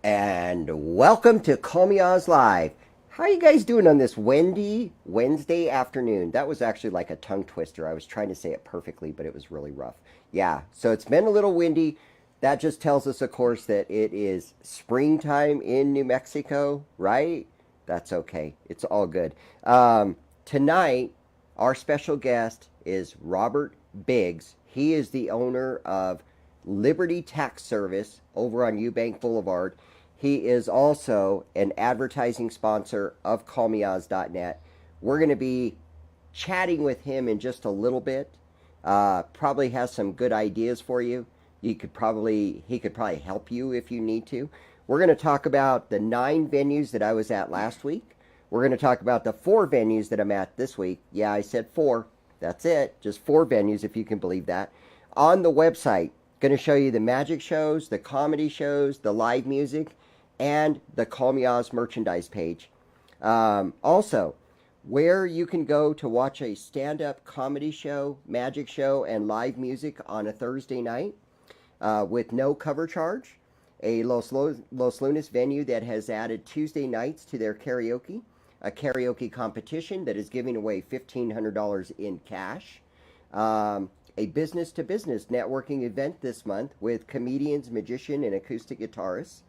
And welcome to Call Me Oz Live. How are you guys doing on this windy Wednesday afternoon? That was actually like a tongue twister. I was trying to say it perfectly, but it was really rough. Yeah, so it's been a little windy. That just tells us, of course, that it is springtime in New Mexico, right? That's okay. It's all good. Tonight, our special guest is Robert Biggs. He is the owner of Liberty Tax Service over on Eubank Boulevard. He is also an advertising sponsor of CallMeOz.net. We're going to be chatting with him in just a little bit. Probably has some good ideas for you. He could probably help you if you need to. We're going to talk about the 9 venues that I was at last week. We're going to talk about the 4 venues that I'm at this week. Yeah, I said 4. That's it. Just 4 venues, if you can believe that. On the website, going to show you the magic shows, the comedy shows, the live music, and the Call Me Oz merchandise page. Also, where you can go to watch a stand-up comedy show, magic show, and live music on a Thursday night with no cover charge. A Los Lunas venue that has added Tuesday nights to their karaoke. A karaoke competition that is giving away $1,500 in cash. A business-to-business networking event this month with comedians, magician, and acoustic guitarists.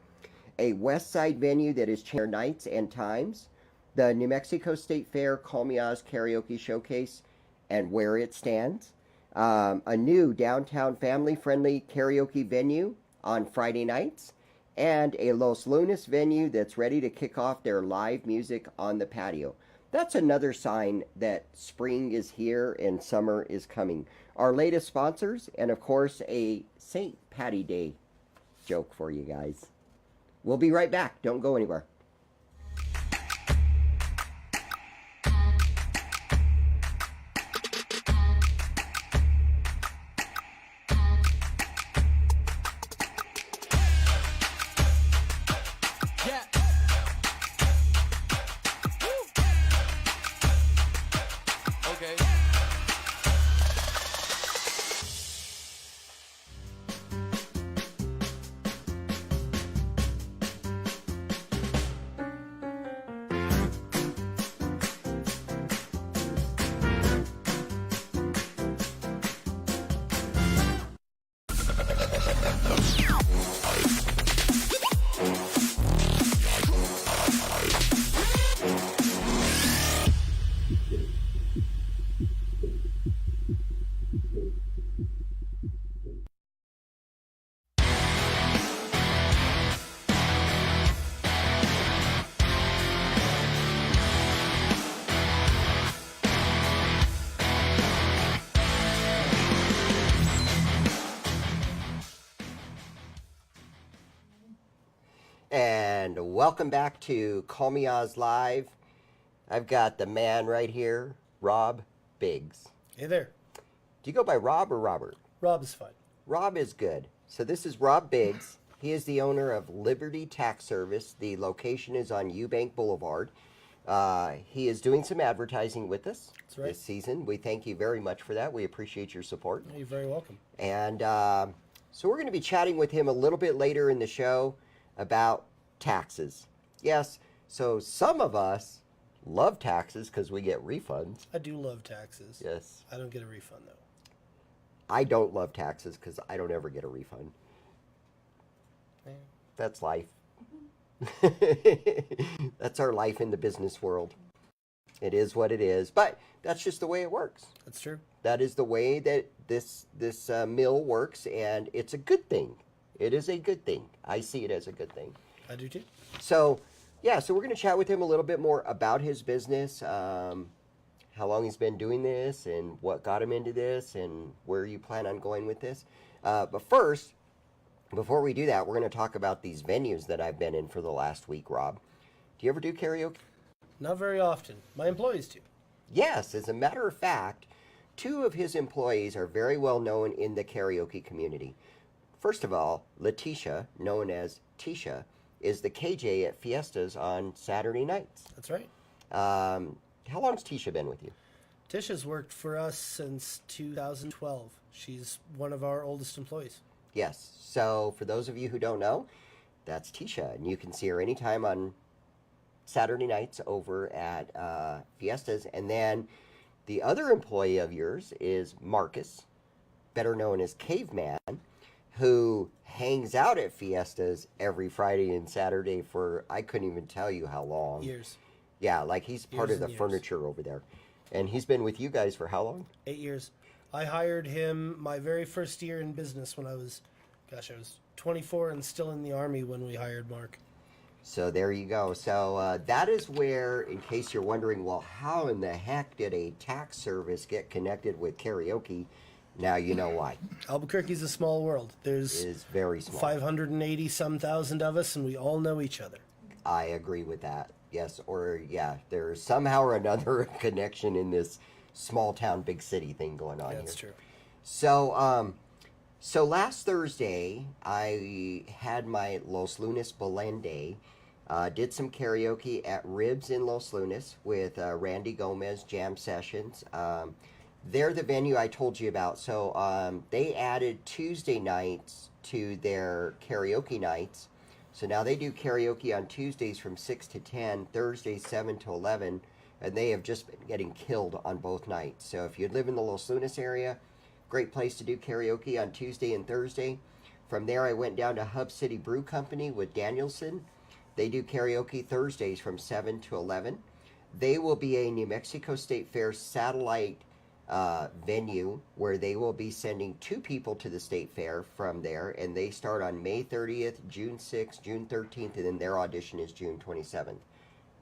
A West Side venue that is changing their nights and times. The New Mexico State Fair Call Me Oz Karaoke Showcase and where it stands. A new downtown family-friendly karaoke venue on Friday nights. And a Los Lunas venue that's ready to kick off their live music on the patio. That's another sign that spring is here and summer is coming. Our latest sponsors, and of course, a St. Patty Day joke for you guys. We'll be right back. Don't go anywhere. Yeah. Okay. And welcome back to Call Me Oz Live. I've got the man right here, Rob Biggs. Hey there. Do you go by Rob or Robert? Rob is fine. Rob is good. So this is Rob Biggs. He is the owner of Liberty Tax Service. The location is on Eubank Boulevard. He is doing some advertising with us this season. We thank you very much for that. We appreciate your support. You're very welcome. And so we're going to be chatting with him a little bit later in the show about taxes. Yes, so some of us love taxes because we get refunds. I do love taxes. Yes. I don't get a refund, though. I don't love taxes because I don't ever get a refund. Yeah. That's life. That's our life in the business world. It is what it is, but that's just the way it works. That's true. That is the way that this mill works, and it's a good thing. It is a good thing. I see it as a good thing. I do too. So, yeah, so we're going to chat with him a little bit more about his business, how long he's been doing this, and what got him into this, and where you plan on going with this. But first, before we do that, we're going to talk about these venues that I've been in for the last week, Rob. Do you ever do karaoke? Not very often. My employees do. Yes, as a matter of fact, 2 of his employees are very well known in the karaoke community. First of all, Letitia, known as Tisha, is the KJ at Fiestas on Saturday nights. That's right. How long's Tisha been with you? Tisha's worked for us since 2012. She's one of our oldest employees. Yes. So for those of you who don't know, That's Tisha, and you can see her anytime on Saturday nights over at Fiestas. And then the other employee of yours is Marcus, better known as Caveman, who hangs out at Fiestas every Friday and Saturday for I couldn't even tell you how long. Years. Yeah, like he's part Years of the and years. furniture over there. And he's been with you guys for how long? 8 years. I hired him my very first year in business when I was 24 and still in the Army when we hired Mark. So there you go. So that is where, in case you're wondering, well, how in the heck did a tax service get connected with karaoke? Now you know why. Albuquerque's a small world. It There's is very small. 580 some thousand of us, and we all know each other. I agree with that. Yes, or yeah, there's somehow or another a connection in this small town, big city thing going on That's here. true. So, so last Thursday, I had my Los Lunas Belen Day. Did some karaoke at Ribs in Los Lunas with Randy Gomez Jam Sessions. They're the venue I told you about. So they added Tuesday nights to their karaoke nights. So now they do karaoke on Tuesdays from 6 to 10, Thursdays 7 to 11, and they have just been getting killed on both nights. So if you live in the Los Lunas area, great place to do karaoke on Tuesday and Thursday. From there, I went down to Hub City Brew Company with Danielson. They do karaoke Thursdays from 7 to 11. They will be a New Mexico State Fair satellite venue where they will be sending 2 people to the state fair from there, and they start on May 30th, June 6th, June 13th, and then their audition is June 27th. You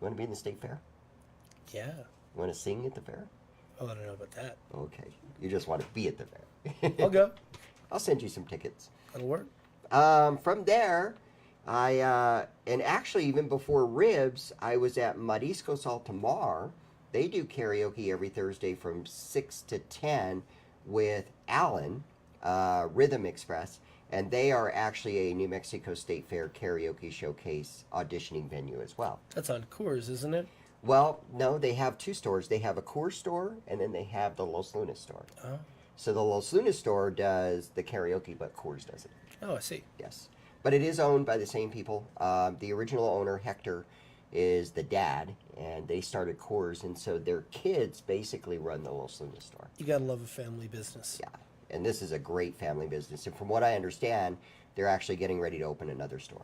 want to be in the state fair? Yeah. You want to sing at the fair? Oh, I don't know about that. Okay. You just want to be at the fair. I'll go. I'll send you some tickets. That'll work. From there, and actually even before Ribs, I was at Mariscos Altamar. They do karaoke every Thursday from 6 to 10 with Alan, Rhythm Express, and they are actually a New Mexico State Fair karaoke showcase auditioning venue as well. That's on Coors, isn't it? Well, no, they have 2 stores. They have a Coors store, and then they have the Los Lunas store. Oh. So the Los Lunas store does the karaoke, but Coors doesn't. Oh, I see. Yes. But it is owned by the same people. The original owner, Hector, is the dad, and they started Coors, and so their kids basically run the Los Lunas store. You gotta love a family business. Yeah. And this is a great family business. And from what I understand, they're actually getting ready to open another store.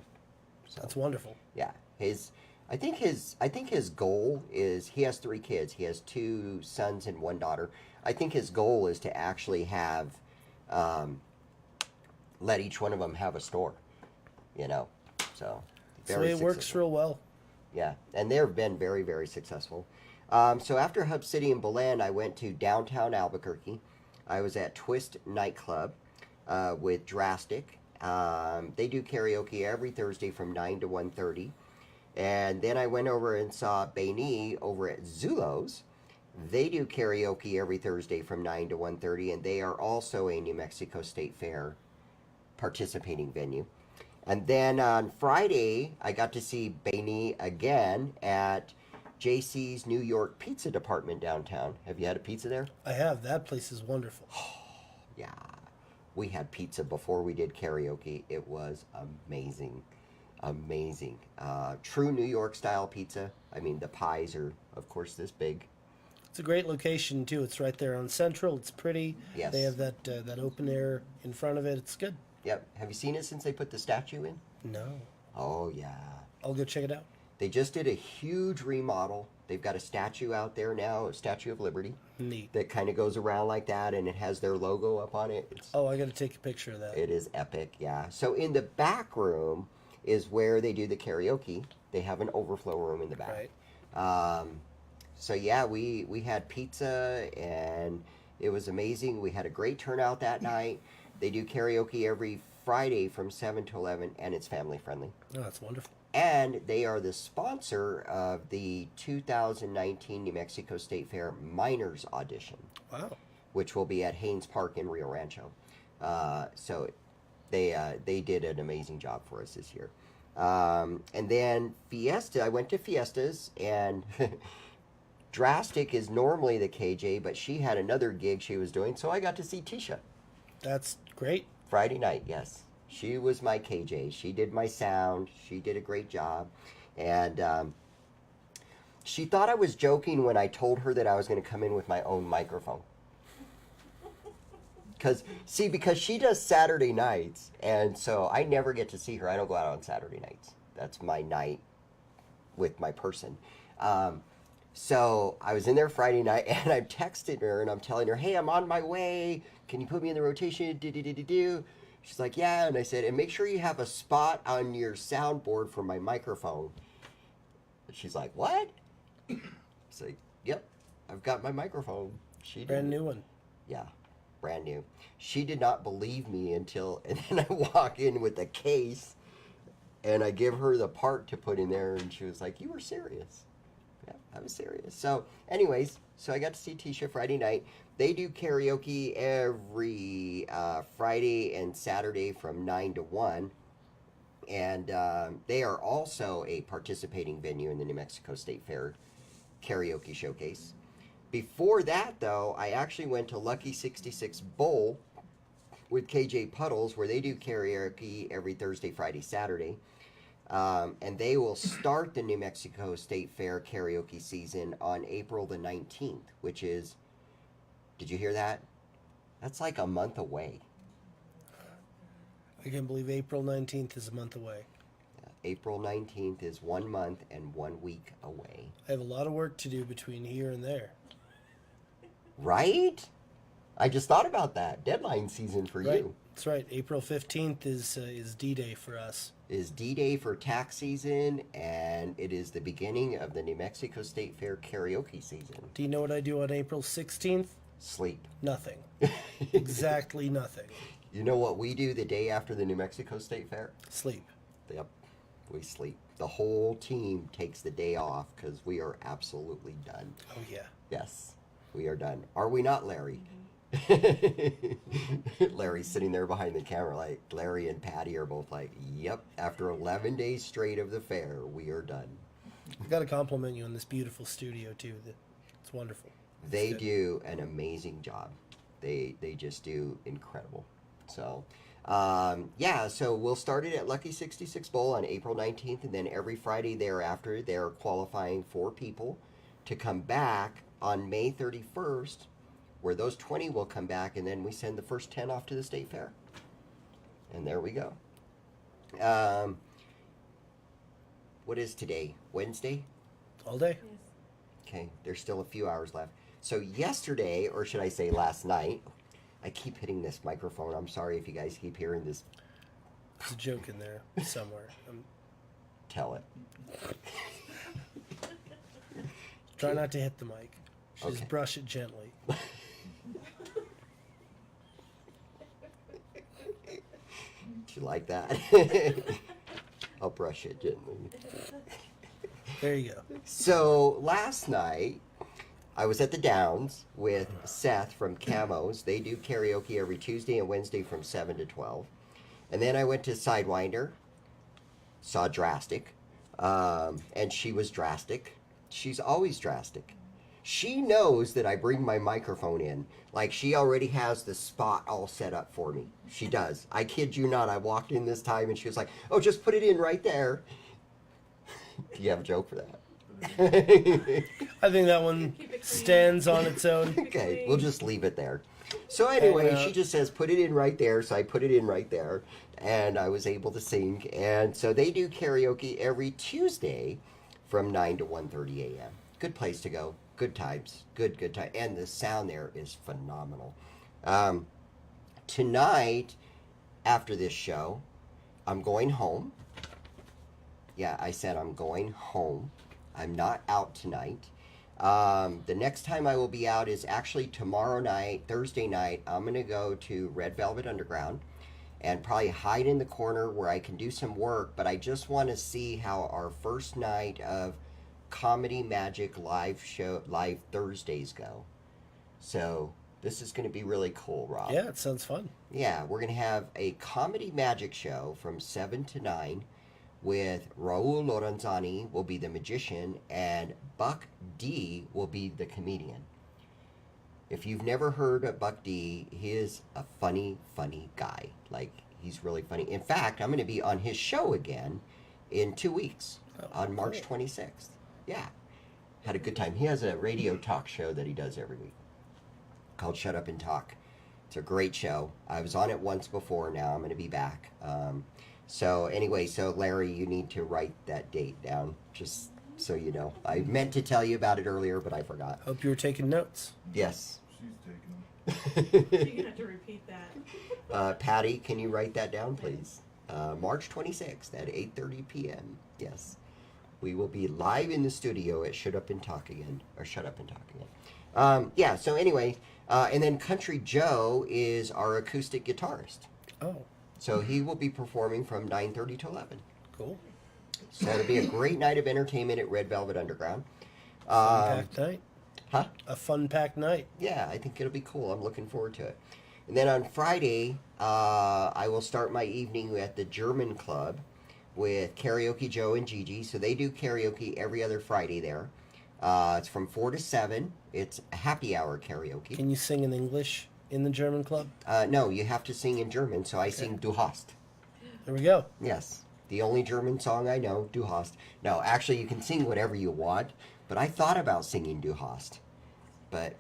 So, That's wonderful. yeah. I think his goal is he has 3 kids. He has 2 sons and 1 daughter. I think his goal is to actually have let each one of them have a store. You know. So So it works real well. yeah, and they've been very, very successful. So after Hub City and Belen, I went to downtown Albuquerque. I was at Twist Nightclub with Drastic. They do karaoke every Thursday from 9 to 1:30. And then I went over and saw Baini over at Zulo's. They do karaoke every Thursday from 9 to 1:30, and they are also a New Mexico State Fair participating venue. And then on Friday, I got to see Baini again at JC's New York Pizza Department downtown. Have you had a pizza there? I have. That place is wonderful. Yeah. We had pizza before we did karaoke. It was amazing. Amazing. True New York style pizza. I mean, the pies are, of course, this big. It's a great location too. It's right there on Central. It's pretty. Yes. They have that open air in front of it. It's good. Yep. Have you seen it since they put the statue in? No. Oh, yeah. I'll go check it out. They just did a huge remodel. They've got a statue out there now, a Statue of Liberty, Neat. that kind of goes around like that, and it has their logo up on it. Oh, I got to take a picture of that. It is epic, yeah. So in the back room is where they do the karaoke. They have an overflow room in the back. Right. So yeah, we had pizza, and it was amazing. We had a great turnout that night. They do karaoke every Friday from 7 to 11, and it's family friendly. Oh, that's wonderful. And they are the sponsor of the 2019 New Mexico State Fair Miners Audition, Wow. which will be at Haynes Park in Rio Rancho. So they did an amazing job for us this year. And then Fiesta, I went to Fiestas, and Drastic is normally the KJ, but she had another gig she was doing, so I got to see Tisha. That's great. Friday night, yes. She was my KJ. She did my sound. She did a great job. And she thought I was joking when I told her that I was going to come in with my own microphone. Because she does Saturday nights, and so I never get to see her. I don't go out on Saturday nights. That's my night with my person. So I was in there Friday night, and I'm texting her, and I'm telling her, hey, I'm on my way. Can you put me in the rotation? Do. She's like, yeah. And I said, and make sure you have a spot on your soundboard for my microphone. She's like, what? It's like, yep, I've got my microphone. She Brand did. new one. Yeah, brand new. She did not believe me and then I walk in with a case, and I give her the part to put in there, and she was like, you were serious. Yeah, I was serious. So, anyways, so I got to see Tisha Friday night. They do karaoke every Friday and Saturday from 9 to 1. And they are also a participating venue in the New Mexico State Fair Karaoke Showcase. Before that, though, I actually went to Lucky 66 Bowl with KJ Puddles, where they do karaoke every Thursday, Friday, Saturday. And they will start the New Mexico State Fair karaoke season on April the 19th, which is, did you hear that? That's like a month away. I can't believe April 19th is a month away. April 19th is 1 month and 1 week away. I have a lot of work to do between here and there. Right? I just thought about that. Deadline season for Right. you. That's right. April 15th is D-Day for us. Is D-Day for tax season, and it is the beginning of the New Mexico State Fair karaoke season. Do you know what I do on April 16th? Sleep. Nothing. Exactly nothing. You know what we do the day after the New Mexico State Fair? Sleep. Yep, we sleep. The whole team takes the day off because we are absolutely done. Oh, yeah. Yes, we are done. Are we not, Larry? Larry's sitting there behind the camera like, Larry and Patty are both like, yep, after 11 days straight of the fair, we are done. I got to compliment you on this beautiful studio, too. It's wonderful. They do an amazing job. They just do incredible. So, yeah, so we'll start it at Lucky 66 Bowl on April 19th, and then every Friday thereafter, they're qualifying 4 people to come back on May 31st, where those 20 will come back, and then we send the first 10 off to the state fair. And there we go. What is today? Wednesday? All day? Okay, there's still a few hours left. So yesterday, or should I say last night, I keep hitting this microphone. I'm sorry if you guys keep hearing this. There's a joke in there somewhere. Tell it. Try not to hit the mic. Okay. Just brush it gently. Do you like that? I'll brush it gently. There you go. So last night, I was at the Downs with Seth from Camos. They do karaoke every Tuesday and Wednesday from 7 to 12. And then I went to Sidewinder, saw Drastic, and she was drastic. She's always drastic. She knows that I bring my microphone in. Like, she already has the spot all set up for me. She does. I kid you not. I walked in this time, and she was like, oh, just put it in right there. Do you have a joke for that? I think that one stands on its own. Okay, we'll just leave it there. So anyway, she just says, put it in right there. So I put it in right there, and I was able to sing. And so they do karaoke every Tuesday from 9 to 1:30 a.m. Good place to go. Good times. Good time. And the sound there is phenomenal. Tonight, after this show, I'm going home. Yeah, I said I'm going home. I'm not out tonight. The next time I will be out is actually tomorrow night, Thursday night. I'm going to go to Red Velvet Underground and probably hide in the corner where I can do some work, but I just want to see how our first night of Comedy Magic live Thursdays go. So this is going to be really cool, Rob. Yeah, it sounds fun. Yeah, we're going to have a Comedy Magic show from 7 to 9 with Raul Lorenzani will be the magician and Buck D will be the comedian. If you've never heard of Buck D, he is a funny, funny guy. Like, he's really funny. In fact, I'm going to be on his show again in 2 weeks on March 26th. Yeah. Had a good time. He has a radio talk show that he does every week called Shut Up and Talk. It's a great show. I was on it once before. Now I'm going to be back. So anyway, so Larry, you need to write that date down, just so you know. I meant to tell you about it earlier, but I forgot. Hope you were taking notes. Yes. You're gonna have to repeat that. Patty, can you write that down, please? March 26th at 8:30 p.m. Yes. We will be live in the studio at Shut Up and Talk Again. Yeah, so anyway, and then Country Joe is our acoustic guitarist. Oh, So he will be performing from 9:30 to 11. cool. So it'll be a great night of entertainment at Red Velvet Underground. Packed night. Huh? A fun packed night. Yeah, I think it'll be cool. I'm looking forward to it. And then on Friday, I will start my evening at the German Club with Karaoke Joe and Gigi. So they do karaoke every other Friday there. It's from 4 to 7. It's a happy hour karaoke. Can you sing in English in the German club? No, you have to sing in German, so I sing Du hast. There we go. Yes, the only German song I know, Du hast. No, actually, you can sing whatever you want, but I thought about singing Du hast. But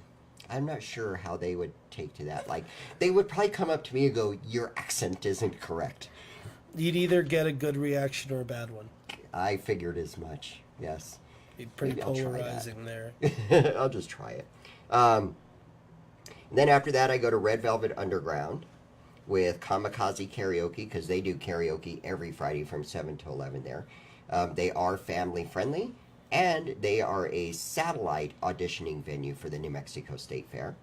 I'm not sure how they would take to that. Like, they would probably come up to me and go, your accent isn't correct. You'd either get a good reaction or a bad one. I figured as much, yes. Be pretty Maybe I'll try that. polarizing there. I'll just try it. Then after that, I go to Red Velvet Underground with Kamikaze Karaoke, because they do karaoke every Friday from 7 to 11 there. They are family friendly, and they are a satellite auditioning venue for the New Mexico State Fair.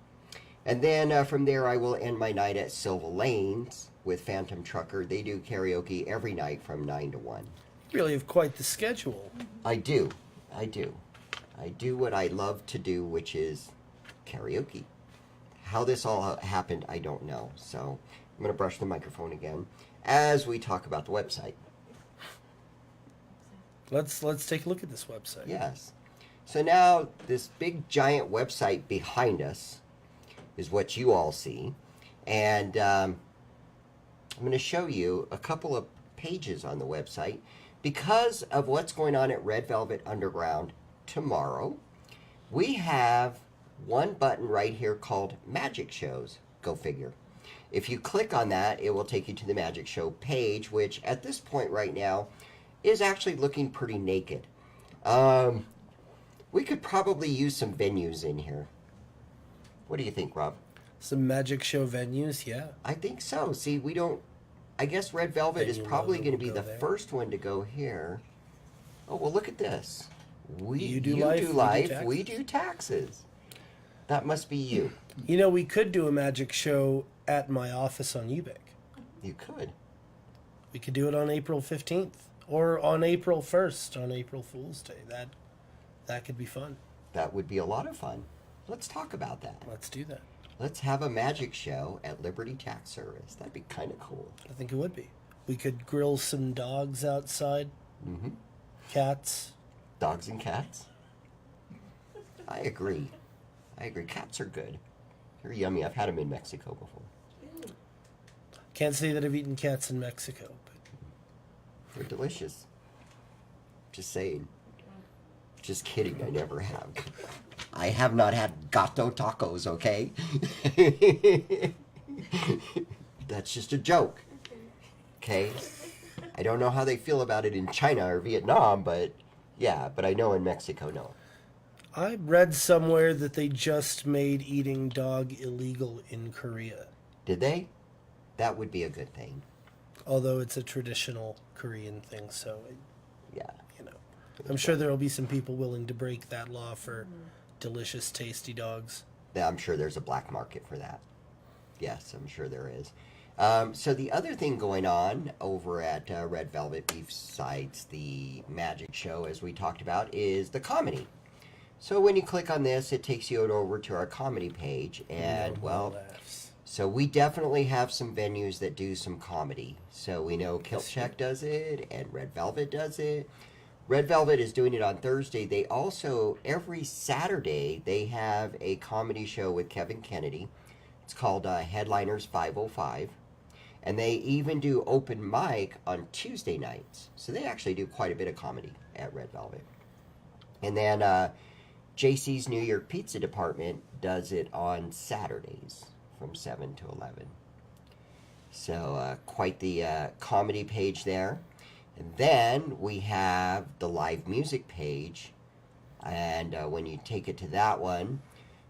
And then from there, I will end my night at Silver Lanes with Phantom Trucker. They do karaoke every night from 9 to 1. Really have quite the schedule. I do. I do what I love to do, which is karaoke. How this all happened, I don't know. So I'm going to brush the microphone again as we talk about the website. Let's take a look at this website. Yes. So now this big giant website behind us is what you all see. And I'm going to show you a couple of pages on the website. Because of what's going on at Red Velvet Underground tomorrow, we have one button right here called Magic Shows. Go figure. If you click on that, it will take you to the Magic Show page, which at this point right now is actually looking pretty naked. We could probably use some venues in here. What do you think, Rob? Some magic show venues, yeah. I think so. See, we don't... I guess Red Velvet is Venue probably logo going to be will go the there. first one to go here. Oh, well, look at this. You do life, we do taxes. That must be you. You know, we could do a magic show at my office on Ubic. You could. We could do it on April 15th or on April 1st on April Fool's Day. That could be fun. That would be a lot of fun. Let's talk about that. Let's do that. Let's have a magic show at Liberty Tax Service. That'd be kind of cool. I think it would be. We could grill some dogs outside. Mm-hmm. Cats. Dogs and cats? I agree. Cats are good. They're yummy. I've had them in Mexico before. Can't say that I've eaten cats in Mexico, but They're delicious. Just saying. Just kidding, I never have. I have not had gato tacos, okay? That's just a joke. Okay? I don't know how they feel about it in China or Vietnam, but yeah, but I know in Mexico, no. I read somewhere that they just made eating dog illegal in Korea. Did they? That would be a good thing. Although it's a traditional Korean thing, so, Yeah. you know. I'm sure there will be some people willing to break that law for delicious, tasty dogs. I'm sure there's a black market for that. Yes, I'm sure there is. So the other thing going on over at Red Velvet, besides the magic show, as we talked about, is the comedy. So when you click on this, it takes you over to our comedy page, and No well, laughs. so we definitely have some venues that do some comedy. So we know Kiltcheck does it, and Red Velvet does it. Red Velvet is doing it on Thursday. They also, every Saturday, they have a comedy show with Kevin Kennedy. It's called Headliners 505. And they even do open mic on Tuesday nights. So they actually do quite a bit of comedy at Red Velvet. And then JC's New York Pizza Department does it on Saturdays from 7 to 11. So quite the comedy page there. And then we have the live music page. And when you take it to that one,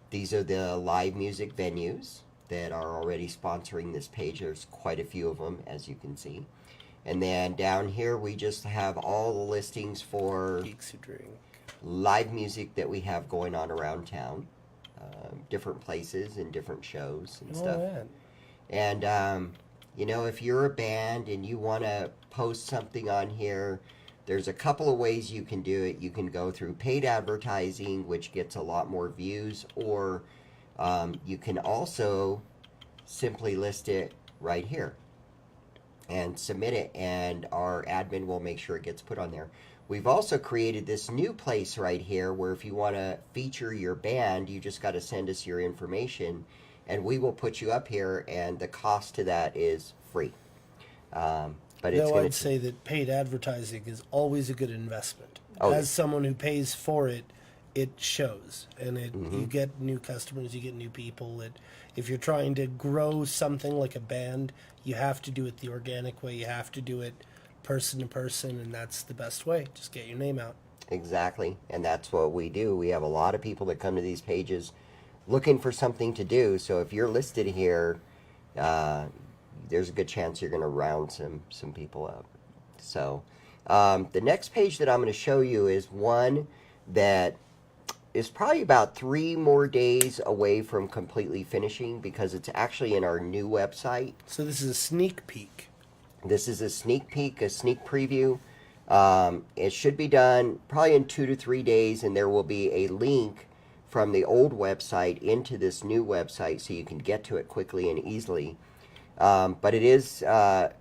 these are the live music venues that are already sponsoring this page. There's quite a few of them, as you can see. And then down here, we just have all the listings for Geeks Who Drink. live music that we have going on around town, different places and different shows and stuff. Man. And, you know, if you're a band and you want to post something on here, there's a couple of ways you can do it. You can go through paid advertising, which gets a lot more views, or you can also simply list it right here and submit it, and our admin will make sure it gets put on there. We've also created this new place right here where if you want to feature your band, you just got to send us your information and we will put you up here, and the cost to that is free. But it's Though going I'd say that paid advertising is always a good investment. Oh, As yeah. someone who pays for it, it shows, and Mm-hmm. you get new customers, you get new people. If you're trying to grow something like a band, you have to do it the organic way. You have to do it person to person, and that's the best way. Just get your name out. Exactly, and that's what we do. We have a lot of people that come to these pages looking for something to do. So if you're listed here, there's a good chance you're going to round some people up. So the next page that I'm going to show you is one that is probably about 3 more days away from completely finishing, because it's actually in our new website. So this is a sneak peek. This is a sneak peek, a sneak preview. It should be done probably in 2 to 3 days, and there will be a link from the old website into this new website so you can get to it quickly and easily. But it is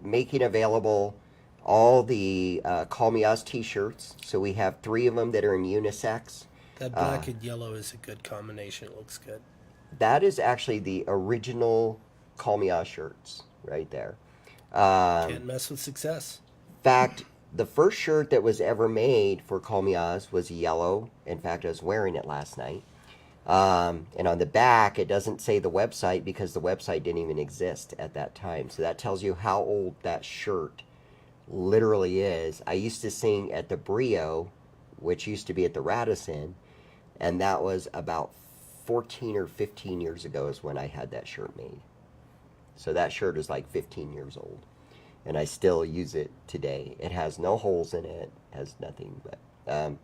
making available all the Call Me Oz t-shirts. So we have 3 of them that are in unisex. That black and yellow is a good combination. It looks good. That is actually the original Call Me Oz shirts right there. Can't mess with success. In fact, the first shirt that was ever made for Call Me Oz was yellow. In fact, I was wearing it last night. And on the back, it doesn't say the website because the website didn't even exist at that time. So that tells you how old that shirt literally is. I used to sing at the Brio, which used to be at the Radisson, and that was about 14 or 15 years ago is when I had that shirt made. So that shirt is like 15 years old, and I still use it today. It has no holes in it, has nothing, but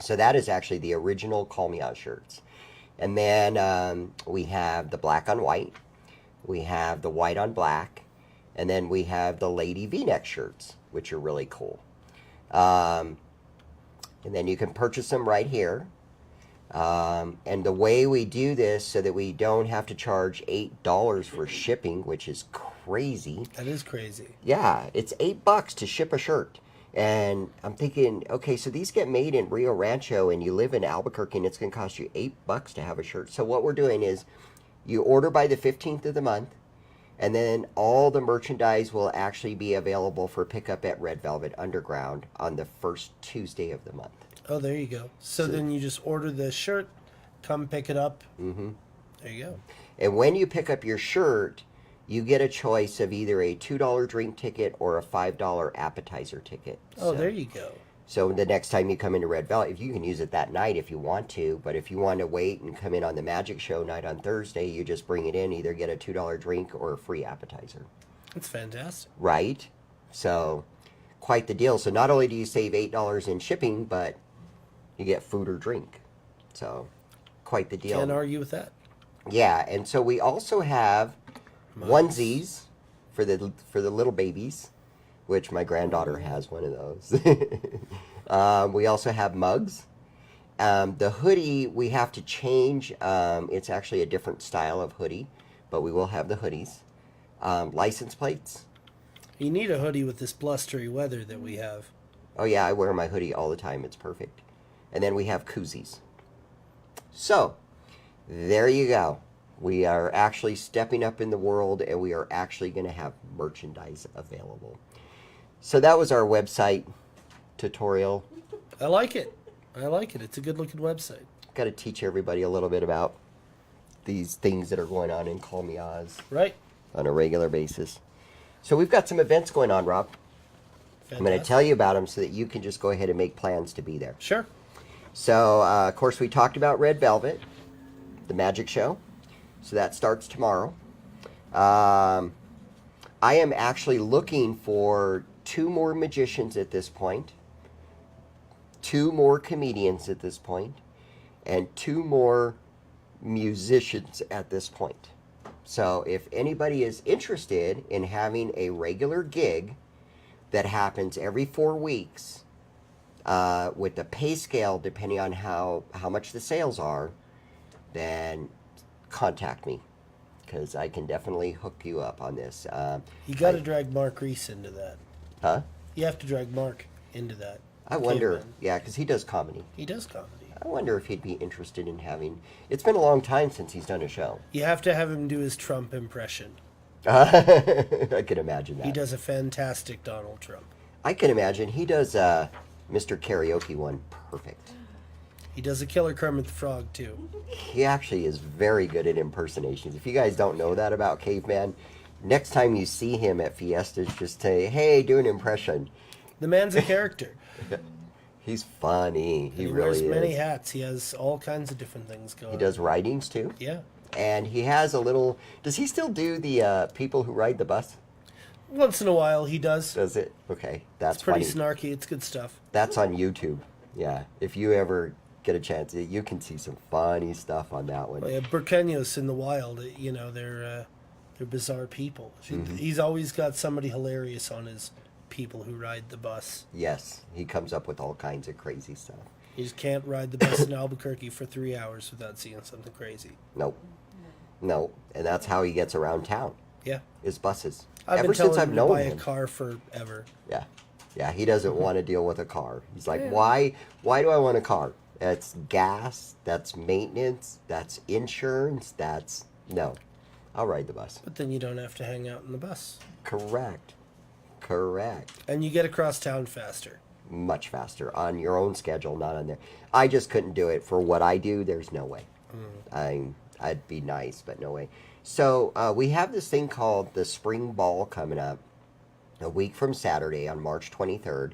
so that is actually the original Call Me Oz shirts. And then we have the black on white, we have the white on black, and then we have the lady V-neck shirts, which are really cool. And then you can purchase them right here. And the way we do this so that we don't have to charge $8 for shipping, which is crazy. That is crazy. Yeah, it's $8 to ship a shirt. And I'm thinking, okay, so these get made in Rio Rancho and you live in Albuquerque and it's going to cost you $8 to have a shirt. So what we're doing is you order by the 15th of the month, and then all the merchandise will actually be available for pickup at Red Velvet Underground on the first Tuesday of the month. Oh, there you go. So then you just order the shirt, come pick it up. Mm-hmm. There you go. And when you pick up your shirt, you get a choice of either a $2 drink ticket or a $5 appetizer ticket. Oh, there you go. So the next time you come into Red Velvet, if you can use it that night if you want to, but if you want to wait and come in on the Magic Show night on Thursday, you just bring it in, either get a $2 drink or a free appetizer. That's fantastic. Right? So quite the deal. So not only do you save $8 in shipping, but you get food or drink. So quite the deal. Can't argue with that. Yeah, and so we also have onesies for the little babies, which my granddaughter has one of those. We also have mugs. The hoodie we have to change. It's actually a different style of hoodie, but we will have the hoodies. License plates. You need a hoodie with this blustery weather that we have. Oh yeah, I wear my hoodie all the time. It's perfect. And then we have koozies. So, there you go. We are actually stepping up in the world, and we are actually going to have merchandise available. So that was our website tutorial. I like it. I like it. It's a good looking website. Got to teach everybody a little bit about these things that are going on in Call Me Oz Right. on a regular basis. So we've got some events going on, Rob. I'm going to tell you about them so that you can just go ahead and make plans to be there. Sure. So, of course, we talked about Red Velvet, the magic show. So that starts tomorrow. I am actually looking for 2 more magicians at this point, 2 more comedians at this point, and 2 more musicians at this point. So if anybody is interested in having a regular gig that happens every 4 weeks, with the pay scale depending on how much the sales are, then contact me, because I can definitely hook you up on this. You got to drag Mark Reese into that. Huh? You have to drag Mark into that. I wonder, Caveman. yeah, because he does comedy. He does comedy. I wonder if he'd be interested in having. It's been a long time since he's done a show. You have to have him do his Trump impression. I can imagine that. He does a fantastic Donald Trump. I can imagine he does Mr. Karaoke one perfect. He does a killer Kermit the Frog too. He actually is very good at impersonations. If you guys don't know that about Caveman, next time you see him at fiestas, just say, "Hey, do an impression." The man's a character. He's funny. He wears really many is. hats. He has all kinds of different things going. He does writings too. Yeah. And he has a little. Does he still do the people who ride the bus? Once in a while he does. Does it? Okay, that's It's pretty funny. snarky. It's good stuff. That's on YouTube. Yeah, if you ever get a chance, you can see some funny stuff on that one. Well, yeah, Burkeños in the wild, you know, they're bizarre people. Mm-hmm. He's always got somebody hilarious on his people who ride the bus. Yes, he comes up with all kinds of crazy stuff. You just can't ride the bus in Albuquerque for 3 hours without seeing something crazy. Nope. No, and that's how he gets around town. Yeah. Is buses. I've Ever been telling since I've him to known buy him. a car forever. Yeah. Yeah, he doesn't want to deal with a car. He's like, Yeah. why do I want a car? That's gas, that's maintenance, that's insurance, that's... No, I'll ride the bus. But then you don't have to hang out in the bus. Correct. And you get across town faster. Much faster on your own schedule, not on there. I just couldn't do it for what I do. There's no way. I'd be nice, but no way. So we have this thing called the Spring Ball coming up a week from Saturday on March 23rd.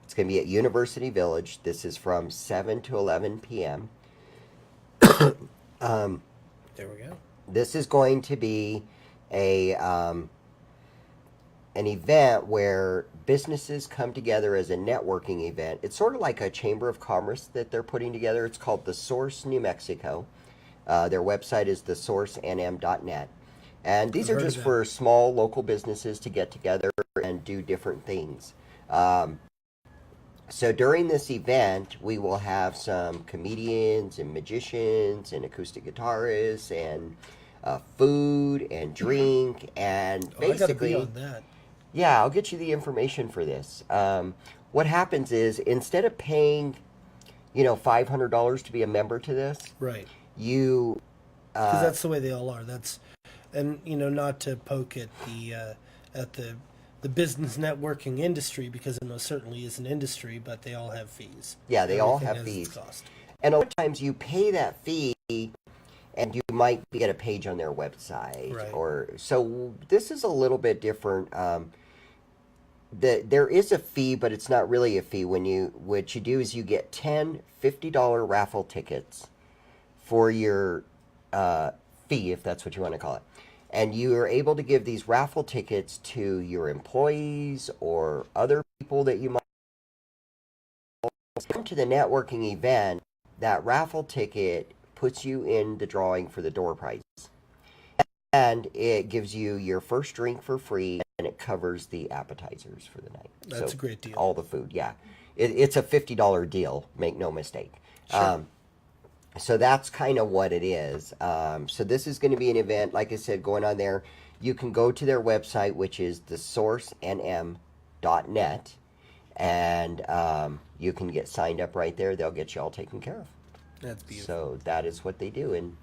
It's going to be at University Village. This is from 7 to 11 p.m. There we go. This is going to be a an event where businesses come together as a networking event. It's sort of like a chamber of commerce that they're putting together. It's called The Source New Mexico. Their website is thesourcenm.net. And these I've are heard of just that. for small local businesses to get together and do different things. So during this event, we will have some comedians and magicians and acoustic guitarists and food and drink and Oh, I gotta basically... be on that. Yeah, I'll get you the information for this. What happens is instead of paying, $500 to be a member to this, Right. you... Because that's the way they all are. And not to poke at the business networking industry, because it most certainly is an industry, but they all have fees. Yeah, they all Everything have has its fees. cost. And a lot of times you pay that fee and you might get a page on their website. Right. So this is a little bit different. There is a fee, but it's not really a fee. What you do is you get 10 $50 raffle tickets for your fee, if that's what you want to call it. And you are able to give these raffle tickets to your employees or other people that you might come to the networking event. That raffle ticket puts you in the drawing for the door prize. And it gives you your first drink for free, and it covers the appetizers for the night. That's a great deal. All the food, yeah. It's a $50 deal, make no mistake. Sure. So that's kind of what it is. So this is going to be an event, like I said, going on there. You can go to their website, which is thesourcenm.net, and you can get signed up right there. They'll get you all taken care of. That's beautiful. So that is what they do, and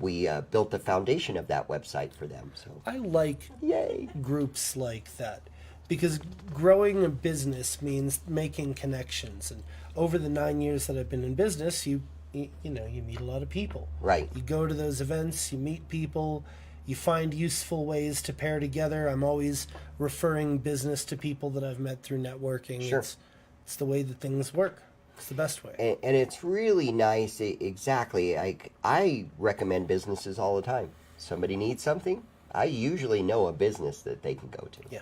we built the foundation of that website for them. So I like yay! groups like that because growing a business means making connections. And over the 9 years that I've been in business, you know, you meet a lot of people. Right. You go to those events, you meet people, you find useful ways to pair together. I'm always referring business to people that I've met through networking. Sure. It's the way that things work. It's the best way. And it's really nice. Exactly. I recommend businesses all the time. Somebody needs something, I usually know a business that they can go to. Yeah.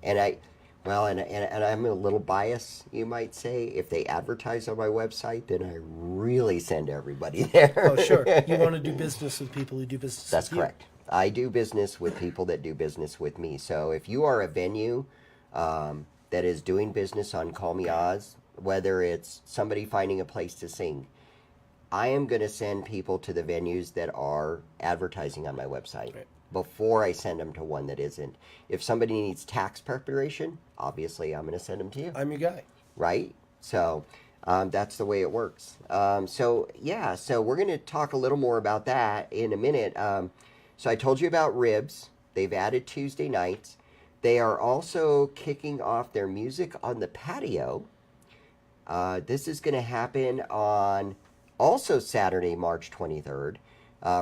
And I'm a little biased, you might say. If they advertise on my website, then I really send everybody there. Oh, sure. You want to do business with people who do business That's with you. correct. I do business with people that do business with me. So if you are a venue that is doing business on Call Me Oz, whether it's somebody finding a place to sing, I am going to send people to the venues that are advertising on my website Right. before I send them to one that isn't. If somebody needs tax preparation, obviously I'm going to send them to you. I'm your guy. Right? So that's the way it works. So we're going to talk a little more about that in a minute. So I told you about Ribs. They've added Tuesday nights. They are also kicking off their music on the patio. This is going to happen on also Saturday, March 23rd,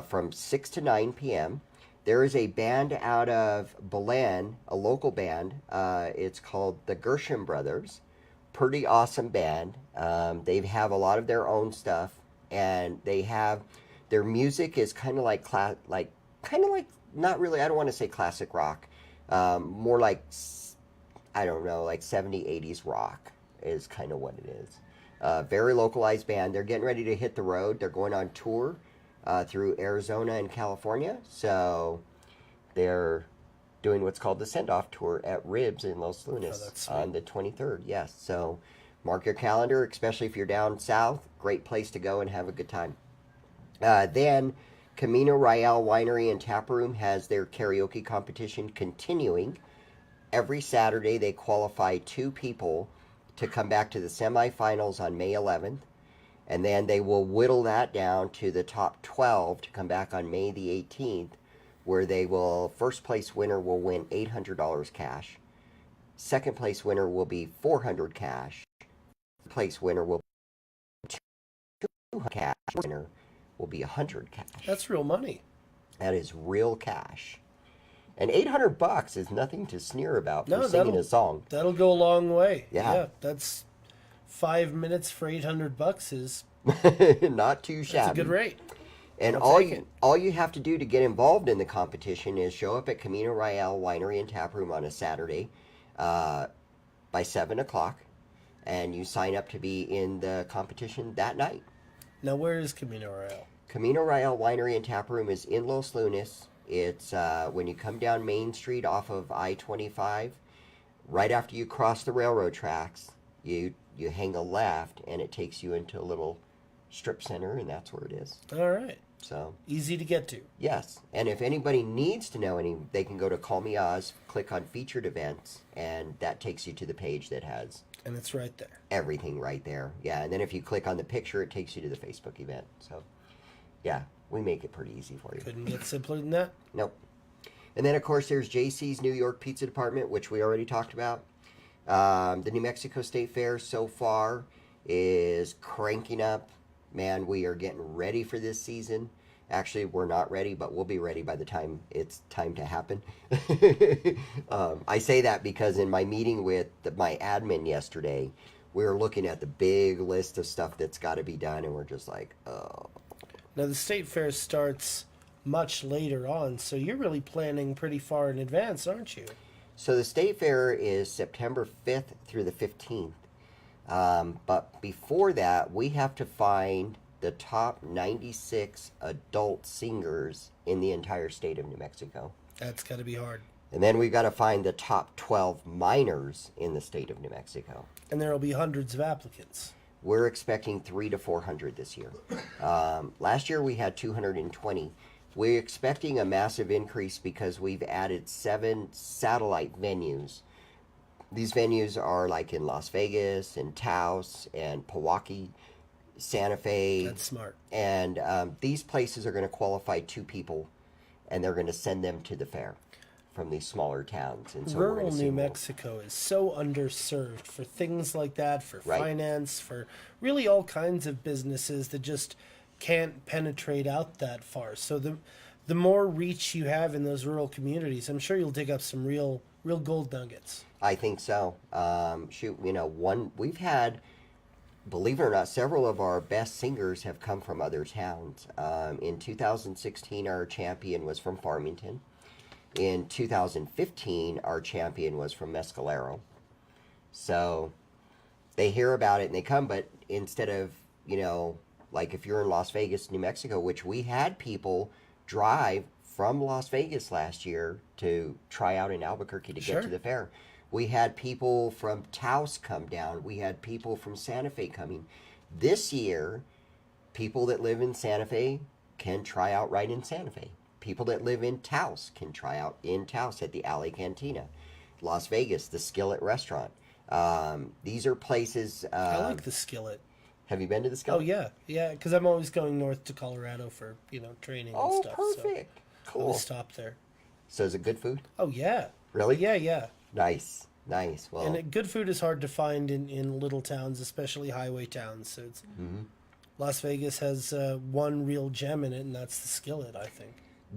from 6 to 9 p.m. There is a band out of Belen, a local band. It's called the Gershon Brothers. Pretty awesome band. They have a lot of their own stuff, and they have their music is kind of like not really. I don't want to say classic rock. More like I don't know, like 70s, 80s rock is kind of what it is. Very localized band. They're getting ready to hit the road. They're going on tour through Arizona and California. So they're doing what's called the send-off tour at Ribs in Los Lunas that's sweet. on the 23rd. Yes. So mark your calendar, especially if you're down south. Great place to go and have a good time. Then Camino Real Winery and Tap Room has their karaoke competition continuing. Every Saturday they qualify 2 people to come back to the semifinals on May 11th. And then they will whittle that down to the top 12 to come back on May the 18th, where first place winner will win $800 cash. Second place winner will be $400 cash. Third place winner will be $200 cash. Winner will be $100 cash. That's real money. That is real cash. And $800 is nothing to sneer about for No, singing a song. That'll go a long way. Yeah. That's 5 minutes for $800 is Not too shabby. that's a good rate. And I'll all take you it. all you have to do to get involved in the competition is show up at Camino Real Winery and Tap Room on a Saturday by 7 o'clock, and you sign up to be in the competition that night. Now, where is Camino Real? Camino Real Winery and Tap Room is in Los Lunas. It's when you come down Main Street off of I-25, right after you cross the railroad tracks, you hang a left, and it takes you into a little strip center, and that's where it is. All right. So, Easy to get to. yes. And if anybody needs to know they can go to Call Me Oz, click on featured events, and that takes you to the page that has And it's right there. everything right there. Yeah, and then if you click on the picture, it takes you to the Facebook event. So, yeah, we make it pretty easy for you. Couldn't get simpler than that. Nope. And then, of course, there's JC's New York Pizza Department, which we already talked about. The New Mexico State Fair so far is cranking up. Man, we are getting ready for this season. Actually, we're not ready, but we'll be ready by the time it's time to happen. I say that because in my meeting with my admin yesterday, we were looking at the big list of stuff that's got to be done, and we're just like, oh. Now, the state fair starts much later on, so you're really planning pretty far in advance, aren't you? So the state fair is September 5th through the 15th. But before that, we have to find the top 96 adult singers in the entire state of New Mexico. That's got to be hard. And then we've got to find the top 12 minors in the state of New Mexico. And there will be hundreds of applicants. We're expecting 300 to 400 this year. Last year we had 220. We're expecting a massive increase because we've added 7 satellite venues. These venues are like in Las Vegas and Taos and Pewaukee, Santa Fe, That's smart. and these places are going to qualify 2 people, and they're going to send them to the fair from these smaller towns. And so we're Rural going to see New more. Mexico is so underserved for things like that, for Right. finance, for really all kinds of businesses that just can't penetrate out that far. So the more reach you have in those rural communities, I'm sure you'll dig up some real gold nuggets. I think so. We've had, believe it or not, several of our best singers have come from other towns. In 2016, our champion was from Farmington. In 2015, our champion was from Mescalero. So they hear about it and they come, but instead of, like if you're in Las Vegas, New Mexico, which we had people drive from Las Vegas last year to try out in Albuquerque to Sure. get to the fair. We had people from Taos come down. We had people from Santa Fe coming. This year, people that live in Santa Fe can try out right in Santa Fe. People that live in Taos can try out in Taos at the Alley Cantina. Las Vegas, the Skillet Restaurant. These are places. I like the Skillet. Have you been to the Skillet? Oh yeah, because I'm always going north to Colorado for training and Oh, stuff. perfect. So I Cool. always stop there. So is it good food? Oh yeah. Really? Yeah. Nice. Well, And good food is hard to find in little towns, especially highway towns. So it's, Las Vegas has one real gem in it, and that's the Skillet, I think.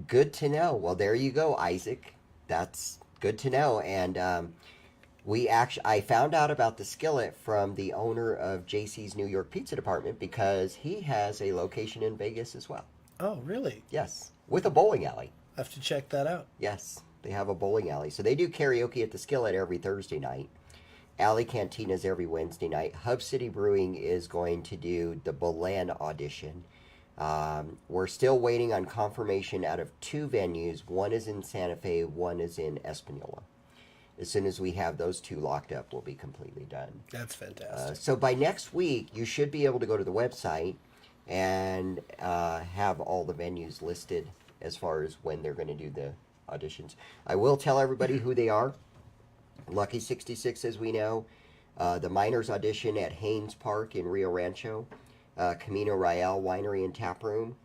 good to know. Well, there you go, Isaac. That's good to know. And I found out about the Skillet from the owner of JC's New York Pizza Department because he has a location in Vegas as well. Oh, really? Yes, with a bowling alley. I have to check that out. Yes, they have a bowling alley. So they do karaoke at the Skillet every Thursday night. Alley Cantinas every Wednesday night. Hub City Brewing is going to do the Belen audition. We're still waiting on confirmation out of 2 venues. One is in Santa Fe, one is in Espanola. As soon as we have those 2 locked up, we'll be completely done. That's fantastic. So by next week, you should be able to go to the website and have all the venues listed as far as when they're going to do the auditions. I will tell everybody who they are. Lucky 66, as we know. The Miners audition at Haynes Park in Rio Rancho. Camino Real Winery and Tap Room.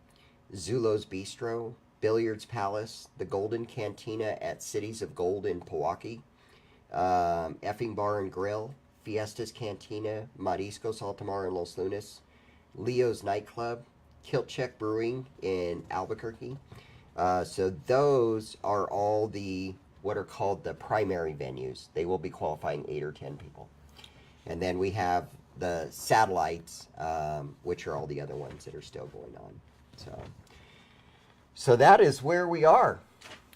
Zulo's Bistro. Billiards Palace. The Golden Cantina at Cities of Gold in Pewaukee. Effing Bar and Grill. Fiestas Cantina. Mariscos Altamar in Los Lunas. Leo's Nightclub. Kilt Check Brewing in Albuquerque. So those are all what are called the primary venues. They will be qualifying 8 or 10 people. And then we have the satellites, which are all the other ones that are still going on. So that is where we are.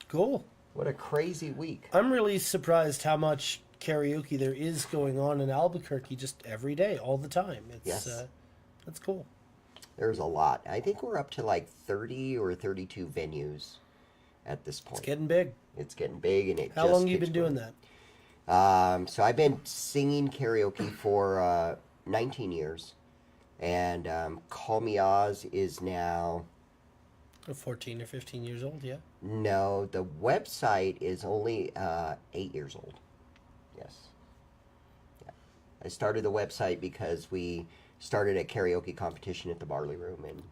Cool. What a crazy week. I'm really surprised how much karaoke there is going on in Albuquerque just every day, all the time. It's Yes. That's cool. There's a lot. I think we're up to like 30 or 32 venues at this point. It's getting big. It's getting big, and How long have you been doing that? So I've been singing karaoke for 19 years, and Call Me Oz is now. 14 or 15 years old, yeah. No, the website is only 8 years old. Yes. Yeah. I started the website because we started a karaoke competition at the Barley Room, and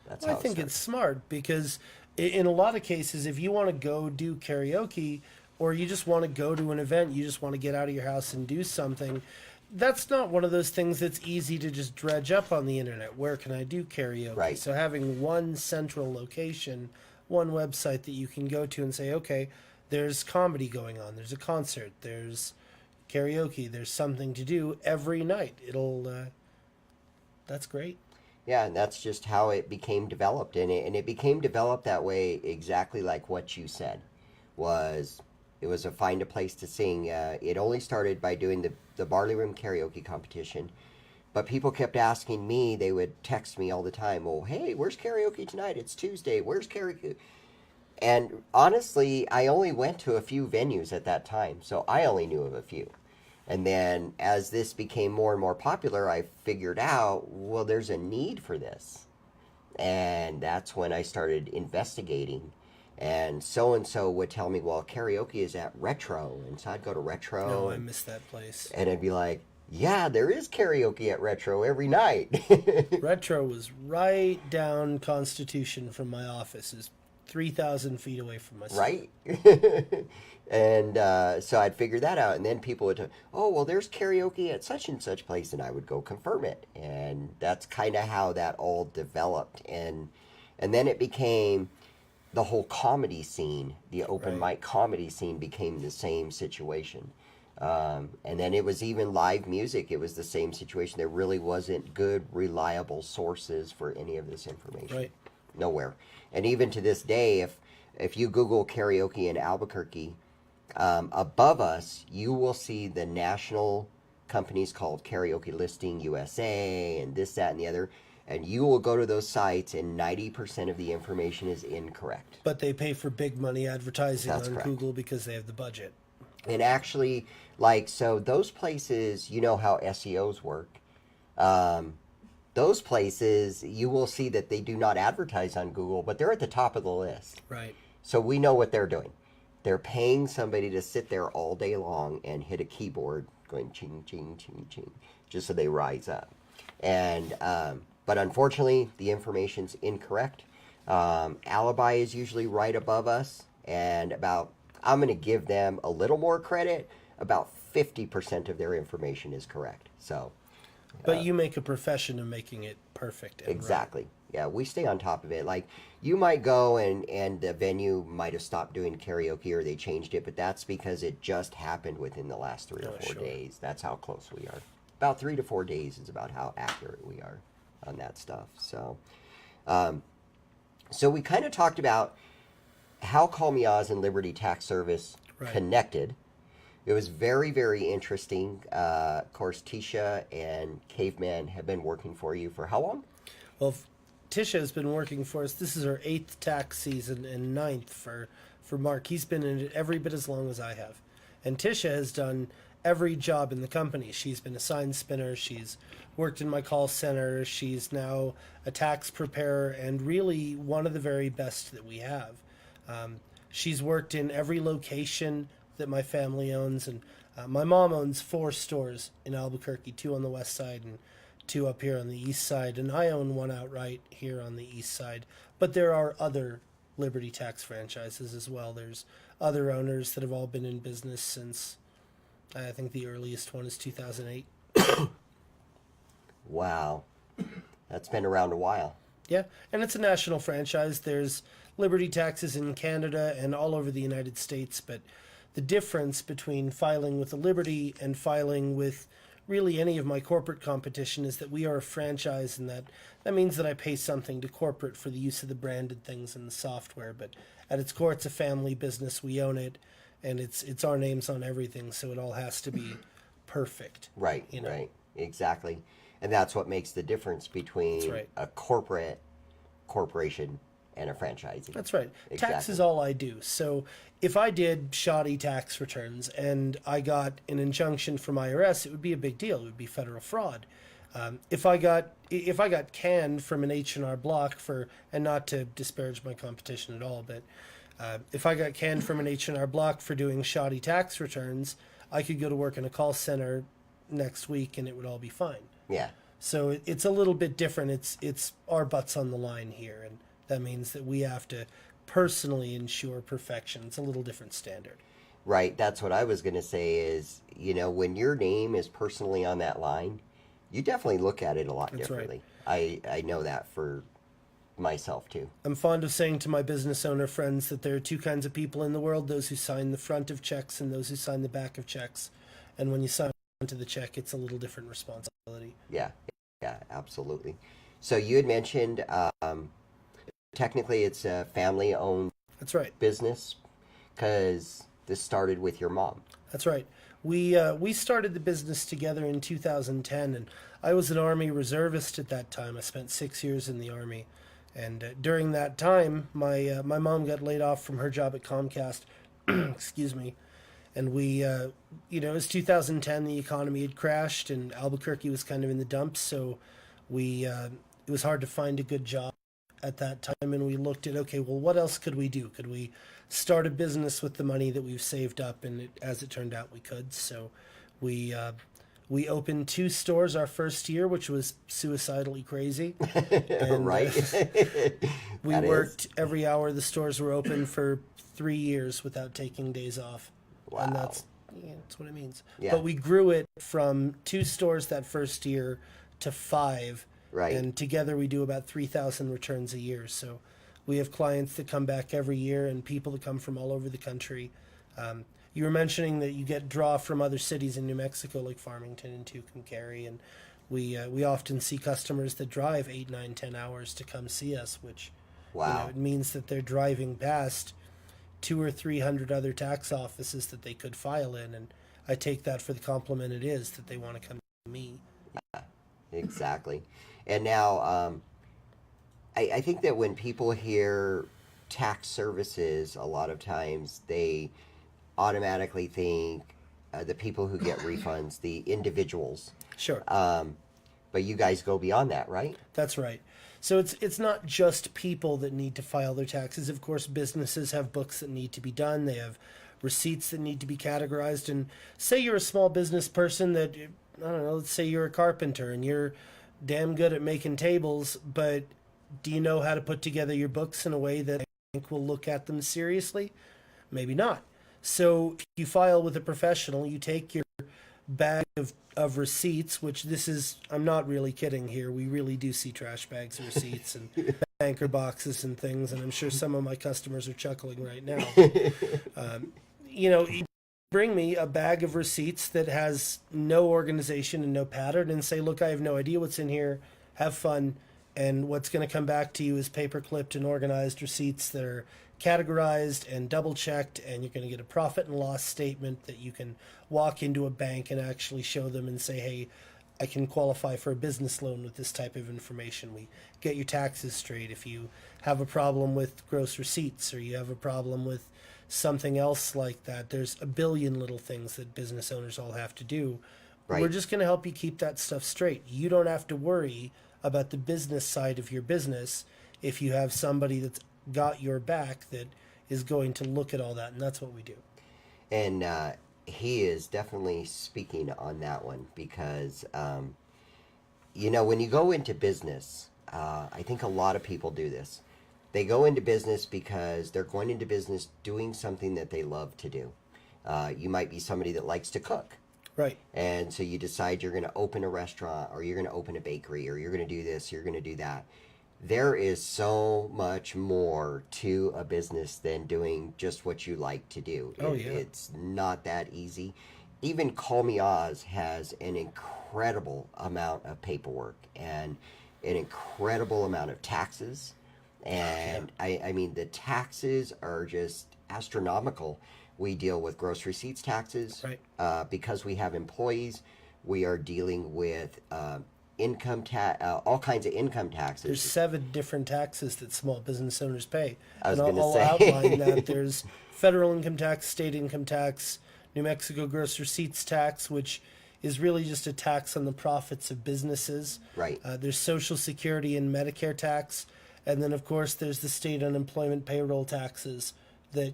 that's Well, how I think it it's smart because in a lot of cases, if you want to go do karaoke or you just want to go to an event, you just want to get out of your house and do something, that's not one of those things that's easy to just dredge up on the internet. Where can I do karaoke? Right. So having one central location, one website that you can go to and say, okay, there's comedy going on, there's a concert, there's karaoke, there's something to do every night. That's great. Yeah, and that's just how it became developed, and it became developed that way exactly like what you said. It was a find a place to sing. It only started by doing the Barley Room karaoke competition, but people kept asking me. They would text me all the time. Well, hey, where's karaoke tonight? It's Tuesday. Where's karaoke? And honestly, I only went to a few venues at that time, so I only knew of a few. And then as this became more and more popular, I figured out, well, there's a need for this. And that's when I started investigating And so would tell me, well, karaoke is at Retro. And so I'd go to Retro. No, I miss that place. And I'd be like, yeah, there is karaoke at Retro every night. Retro was right down Constitution from my office. Is 3,000 feet away from my Right? And so I'd figure that out. And then people would, oh, well, there's karaoke at such and such place. And I would go confirm it. And that's kind of how that all developed. And then it became the whole comedy scene, the open Right. mic comedy scene became the same situation. And then it was even live music. It was the same situation. There really wasn't good, reliable sources for any of this information. Right. Nowhere. And even to this day, if you Google karaoke in Albuquerque, above us, you will see the national companies called Karaoke Listing USA and this, that, and the other. And you will go to those sites, and 90% of the information is incorrect. But they pay for big money advertising That's on correct. Google because they have the budget. And actually, like, so those places, you know how SEOs work. Those places, you will see that they do not advertise on Google, but they're at the top of the list. Right. So we know what they're doing. They're paying somebody to sit there all day long and hit a keyboard going ching, ching, ching, ching, just so they rise up. And, but unfortunately, the information's incorrect. Alibi is usually right above us, and I'm going to give them a little more credit. About 50% of their information is correct. So, But you make a profession of making it perfect. And exactly. Yeah, we stay on top of it. Like, you might go and the venue might have stopped doing karaoke or they changed it, but that's because it just happened within the last 3 or 4 sure. days. That's how close we are. About 3 to 4 days is about how accurate we are on that stuff. So, so we kind of talked about how Call Me Oz and Liberty Tax Service Right. connected. It was very, very interesting. Of course, Tisha and Caveman have been working for you for how long? Well, Tisha has been working for us. This is her 8th tax season and 9th for Mark. He's been in it every bit as long as I have. And Tisha has done every job in the company. She's been a sign spinner. She's worked in my call center. She's now a tax preparer and really one of the very best that we have. She's worked in every location that my family owns. And my mom owns 4 stores in Albuquerque, 2 on the west side and 2 up here on the east side, and I own 1 outright here on the east side. But there are other Liberty Tax franchises as well. There's other owners that have all been in business since, I think the earliest one is 2008. Wow. That's been around a while. Yeah, and it's a national franchise. There's Liberty Taxes in Canada and all over the United States, but the difference between filing with the Liberty and filing with really any of my corporate competition is that we are a franchise, and that means that I pay something to corporate for the use of the branded things and the software. But at its core, it's a family business. We own it, and it's our names on everything, so it all has to be perfect. Right, You know. right. Exactly. And that's what makes the difference between That's right. a corporation and a franchisee. That's right. Tax Exactly. is all I do. So if I did shoddy tax returns and I got an injunction from IRS, it would be a big deal. It would be federal fraud. If I got canned from an H&R Block for, and not to disparage my competition at all, but if I got canned from an H&R Block for doing shoddy tax returns, I could go to work in a call center next week and it would all be fine. Yeah. So it's a little bit different. It's our butts on the line here, and that means that we have to personally ensure perfection. It's a little different standard. Right. That's what I was going to say is, when your name is personally on that line, you definitely look at it a lot That's right. differently. I know that for myself too. I'm fond of saying to my business owner friends that there are 2 kinds of people in the world: those who sign the front of checks and those who sign the back of checks. And when you sign the front of the check, it's a little different responsibility. Yeah. Yeah, absolutely. So you had mentioned, technically it's a family-owned That's right. business because this started with your mom. That's right. We started the business together in 2010, and I was an Army reservist at that time. I spent 6 years in the Army, and during that time, my mom got laid off from her job at Comcast. Excuse me. And we, it was 2010. The economy had crashed, and Albuquerque was kind of in the dumps. So it was hard to find a good job. at that time, and we looked at, okay, well, what else could we do? Could we start a business with the money that we've saved up? And as it turned out, we could. So we opened 2 stores our first year, which was suicidally crazy. And, Right. we That is. worked every hour the stores were open for 3 years without taking days off. Wow. And that's what it means. Yeah. But we grew it from 2 stores that first year to 5. Right. And together we do about 3,000 returns a year. So we have clients that come back every year and people that come from all over the country. You were mentioning that you get draw from other cities in New Mexico, like Farmington and Tucumcari, and we often see customers that drive 8, 9, 10 hours to come see us, which Wow. it means that they're driving past 200 or 300 other tax offices that they could file in, and I take that for the compliment it is that they want to come to me. Exactly. And now, I think that when people hear tax services, a lot of times they automatically think the people who get refunds, the individuals. Sure. But you guys go beyond that, right? That's right. So it's not just people that need to file their taxes. Of course, businesses have books that need to be done. They have receipts that need to be categorized. And say you're a small business person that, I don't know, let's say you're a carpenter and you're damn good at making tables, but do you know how to put together your books in a way that I think will look at them seriously? Maybe not. So if you file with a professional, you take your bag of receipts, which this is, I'm not really kidding here. We really do see trash bags of receipts and banker boxes and things. And I'm sure some of my customers are chuckling right now. You bring me a bag of receipts that has no organization and no pattern and say, look, I have no idea what's in here. Have fun. And what's going to come back to you is paper clipped and organized receipts that are categorized and double checked, and you're going to get a profit and loss statement that you can walk into a bank and actually show them and say, hey, I can qualify for a business loan with this type of information. We get your taxes straight. If you have a problem with gross receipts or you have a problem with something else like that, there's a billion little things that business owners all have to do. Right. We're just going to help you keep that stuff straight. You don't have to worry about the business side of your business if you have somebody that's got your back that is going to look at all that, and that's what we do. And he is definitely speaking on that one because, when you go into business, I think a lot of people do this. They go into business because they're going into business doing something that they love to do. You might be somebody that likes to cook. Right. And so you decide you're going to open a restaurant or you're going to open a bakery or you're going to do this, you're going to do that. There is so much more to a business than doing just what you like to do. Oh, yeah. It's not that easy. Even Call Me Oz has an incredible amount of paperwork and an incredible amount of taxes. And I mean, the taxes are just astronomical. We deal with gross receipts taxes. Right. Because we have employees, we are dealing with income tax, all kinds of income taxes. There's 7 different taxes that small business owners pay. I was and gonna I'll say. outline that. There's federal income tax, state income tax, New Mexico gross receipts tax, which is really just a tax on the profits of businesses. Right. There's Social Security and Medicare tax. And then, of course, there's the state unemployment payroll taxes that,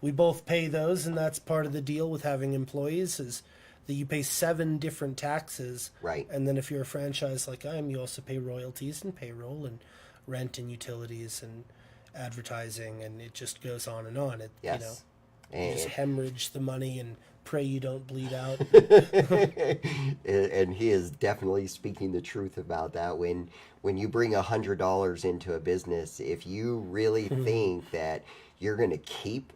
we both pay those, and that's part of the deal with having employees is that you pay 7 different taxes. Right. And then if you're a franchise like I am, you also pay royalties and payroll and rent and utilities and advertising, and it just goes on and on. Yes. You just hemorrhage the money and pray you don't bleed out. And he is definitely speaking the truth about that. When you bring $100 into a business, if you really think that you're going to keep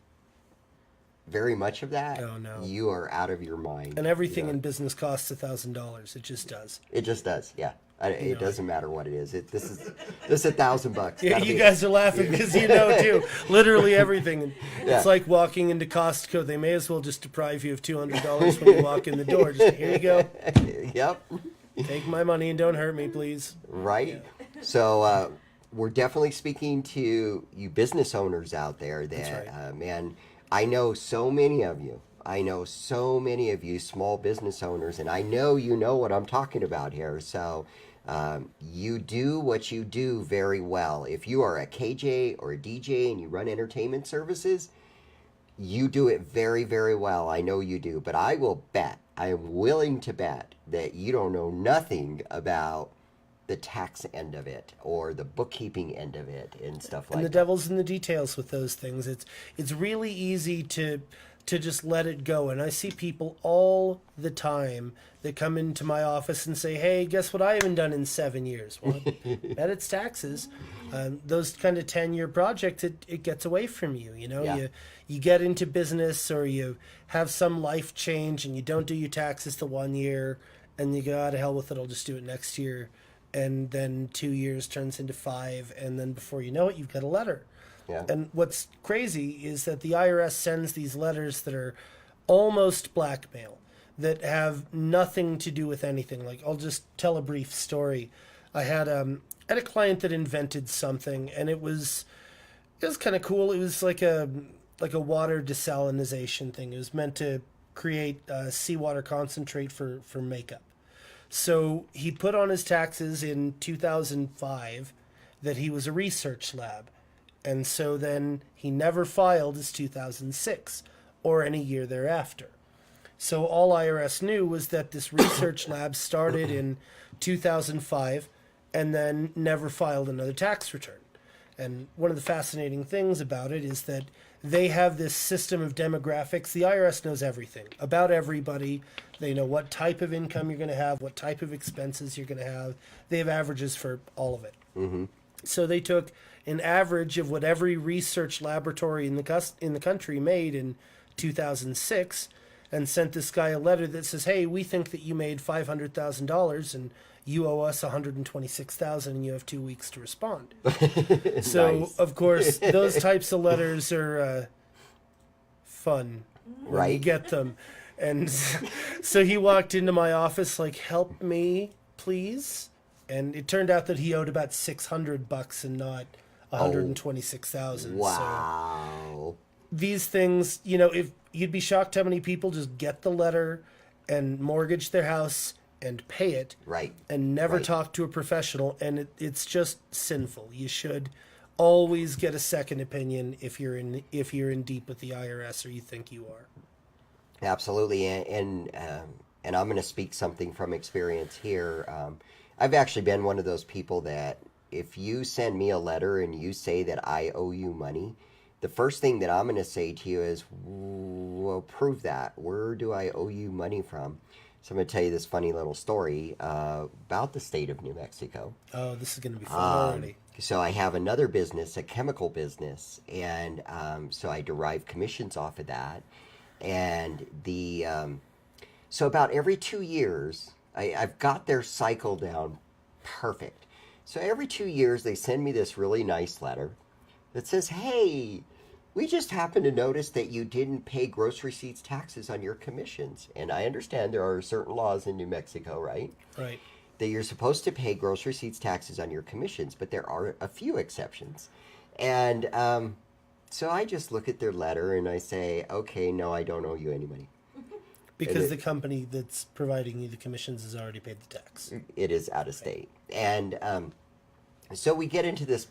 very much of that, Oh, no. you are out of your mind. And everything You know? in business costs $1,000. It just does. It just does, yeah. It doesn't matter what it is. This is $1,000. Yeah, Gotta you be- guys are laughing because you know too. Literally everything. And Yeah. It's like walking into Costco. They may as well just deprive you of $200 when you walk in the door. Just here you go. Yep. Take my money and don't hurt me, please. Right. So we're definitely speaking to you business owners out there that, right. man, I know so many of you. I know so many of you small business owners, and I know you know what I'm talking about here. So You do what you do very well. If you are a KJ or a DJ and you run entertainment services, you do it very, very well. I know you do. But I will bet, I am willing to bet that you don't know nothing about the tax end of it or the bookkeeping end of it and stuff like And the that. devil's in the details with those things. It's really easy to just let it go. And I see people all the time that come into my office and say, "Hey, guess what I haven't done in 7 years?" Well, bet it's taxes. Those kind of 10-year projects, it gets away from you. You know, Yeah. you get into business or you have some life change and you don't do your taxes the 1 year, and you go, "Ah, to hell with it, I'll just do it next year." And then 2 years turns into 5, and then before you know it, you've got a letter. Yeah. And what's crazy is that the IRS sends these letters that are almost blackmail, that have nothing to do with anything. Like, I'll just tell a brief story. I had a client that invented something, and it was kind of cool. It was like a water desalinization thing. It was meant to create seawater concentrate for makeup. So he put on his taxes in 2005 that he was a research lab. And so then he never filed his 2006 or any year thereafter. So all IRS knew was that this research lab started in 2005 and then never filed another tax return. And one of the fascinating things about it is that they have this system of demographics. The IRS knows everything about everybody. They know what type of income you're going to have, what type of expenses you're going to have. They have averages for all of it. Mm-hmm. So they took an average of what every research laboratory in the country made in 2006 and sent this guy a letter that says, "Hey, we think that you made $500,000 and you owe us $126,000 and you have 2 weeks to respond." So, Nice. of course, those types of letters are fun when you Right? get them. And so he walked into my office like, "Help me, please." And it turned out that he owed about $600 and not $126,000. So Wow. these things, you know, if you'd be shocked how many people just get the letter and mortgage their house and pay it Right. and never Right. talk to a professional, and it's just sinful. You should always get a second opinion if you're in deep with the IRS or you think you are. Absolutely, and I'm going to speak something from experience here. I've actually been one of those people that if you send me a letter and you say that I owe you money, the first thing that I'm going to say to you is, "Well, prove that. Where do I owe you money from?" So I'm going to tell you this funny little story about the state of New Mexico. Oh, this is going to be fun already. So I have another business, a chemical business, and so I derive commissions off of that. And so about every 2 years, I've got their cycle down perfect. So every 2 years, they send me this really nice letter that says, "Hey, we just happened to notice that you didn't pay gross receipts taxes on your commissions." And I understand there are certain laws in New Mexico, right? Right. That you're supposed to pay gross receipts taxes on your commissions, but there are a few exceptions. And so I just look at their letter and I say, "Okay, no, I don't owe you any money. Because it- the company that's providing you the commissions has already paid the tax. It is out of state." And so we get into this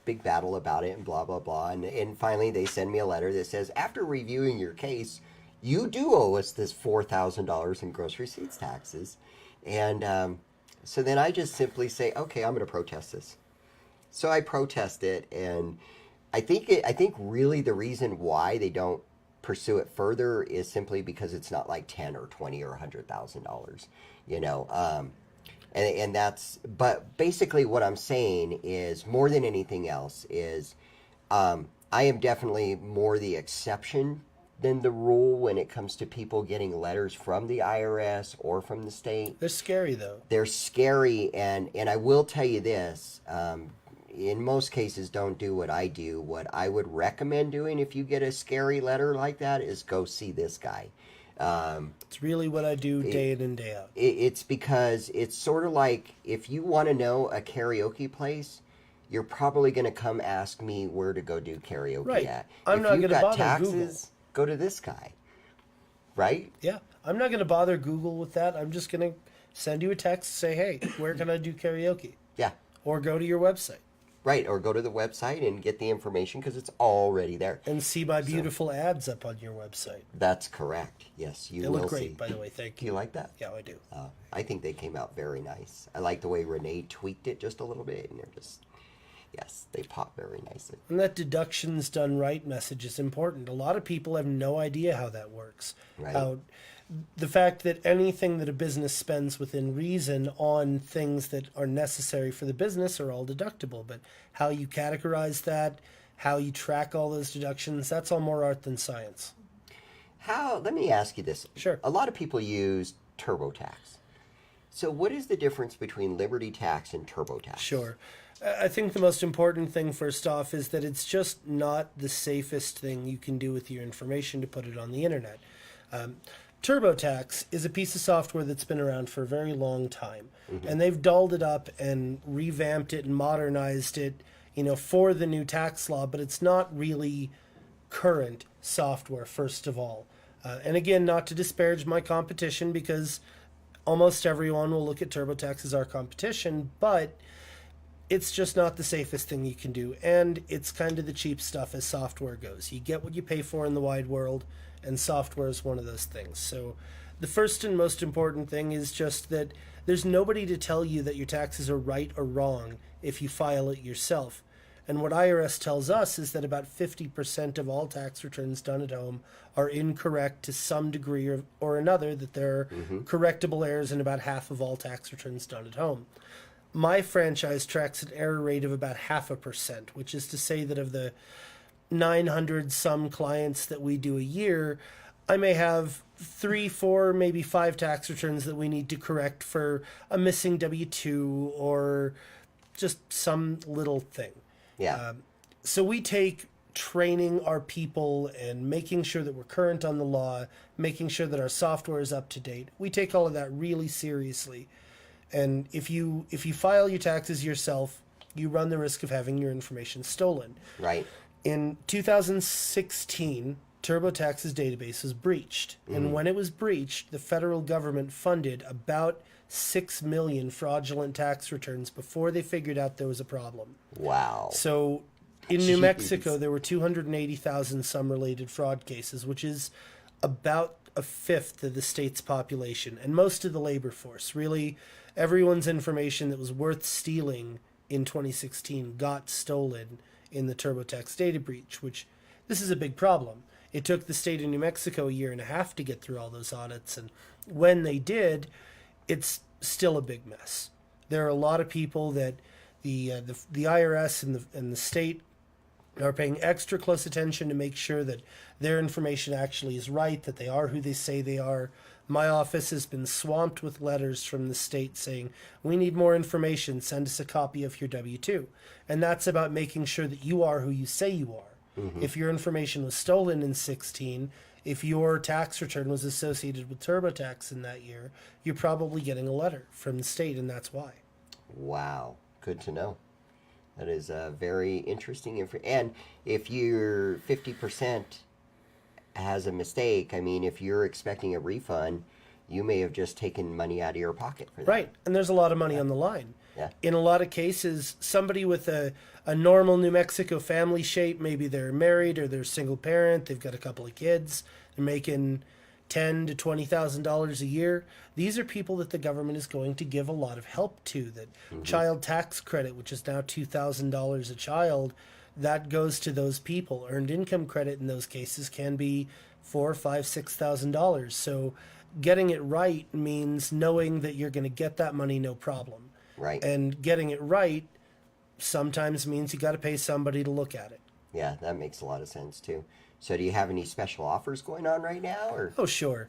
big battle about it and blah, blah, blah. And finally, they send me a letter that says, "After reviewing your case, you do owe us this $4,000 in gross receipts taxes." And so then I just simply say, "Okay, I'm going to protest this." So I protest it, and I think really the reason why they don't pursue it further is simply because it's not like 10 or 20 or $100,000, you know. And that's, but basically what I'm saying is, more than anything else, is I am definitely more the exception than the rule when it comes to people getting letters from the IRS or from the state. They're scary, though. They're scary, and I will tell you this, in most cases, don't do what I do. What I would recommend doing if you get a scary letter like that is go see this guy. It's really what I do day in and day out. It's because it's sort of like, if you want to know a karaoke place, you're probably going to come ask me where to go do karaoke Right. at. I'm if not you've gonna got bother Google. taxes, go to this guy. Right? Yeah. I'm not going to bother Google with that. I'm just going to send you a text, say, hey, where can I do karaoke? Yeah. Or go to your website Right. Or go to the website and get the information because it's already there. and see my beautiful ads up on your website. That's correct. Yes, you They will look see. great, by the way. Thank Do you. you like that? Yeah, I do. I think they came out very nice. I like the way Renee tweaked it just a little bit, and they're just, yes, they pop very nicely. And that deductions done right message is important. A lot of people have no idea how that works. Right. How the fact that anything that a business spends within reason on things that are necessary for the business are all deductible. But how you categorize that, how you track all those deductions, that's all more art than science. Let me ask you this. Sure. A lot of people use TurboTax. So what is the difference between Liberty Tax and TurboTax? Sure. I think the most important thing, first off, is that it's just not the safest thing you can do with your information to put it on the internet. TurboTax is a piece of software that's been around for a very long time, and they've dolled it up and revamped it and modernized it, for the new tax law, but it's not really current software, first of all. And again, not to disparage my competition, because almost everyone will look at TurboTax as our competition, but it's just not the safest thing you can do, and it's kind of the cheap stuff as software goes. You get what you pay for in the wide world, and software is one of those things. So the first and most important thing is just that there's nobody to tell you that your taxes are right or wrong if you file it yourself. And what IRS tells us is that about 50% of all tax returns done at home are incorrect to some degree or another, that there are correctable errors in about half of all tax returns done at home. My franchise tracks an error rate of about 0.5%, which is to say that of the 900 some clients that we do a year, I may have 3, 4, maybe 5 tax returns that we need to correct for a missing W-2 or just some little thing. Yeah. So we take training our people and making sure that we're current on the law, making sure that our software is up to date. We take all of that really seriously. And if you file your taxes yourself, you run the risk of having your information stolen. Right. In 2016, TurboTax's database was breached. And when it was breached, the federal government funded about 6 million fraudulent tax returns before they figured out there was a problem. Wow. So in New Jeez. Mexico, there were 280,000 some related fraud cases, which is about a fifth of the state's population and most of the labor force. Really, everyone's information that was worth stealing in 2016 got stolen in the TurboTax data breach, which this is a big problem. It took the state of New Mexico 1.5 years to get through all those audits, and when they did, it's still a big mess. There are a lot of people that the IRS and the state are paying extra close attention to make sure that their information actually is right, that they are who they say they are. My office has been swamped with letters from the state saying, we need more information, send us a copy of your W-2. And that's about making sure that you are who you say you are. If your information was stolen in 16, if your tax return was associated with TurboTax in that year, you're probably getting a letter from the state, and that's why. Wow. Good to know. That is very interesting. And if your 50% has a mistake, I mean, if you're expecting a refund, you may have just taken money out of your pocket for that. Right, and there's a lot of money on the line. Yeah. In a lot of cases, somebody with a normal New Mexico family shape, maybe they're married or they're a single parent, they've got a couple of kids, they're making $10,000 to $20,000 a year. These are people that the government is going to give a lot of help to. That child tax credit, which is now $2,000 a child, that goes to those people. Earned income credit in those cases can be $4,000, $5,000, $6,000. So getting it right means knowing that you're going to get that money no problem. Right. And getting it right sometimes means you got to pay somebody to look at it. Yeah, that makes a lot of sense too. So do you have any special offers going on right now, or? Oh, sure.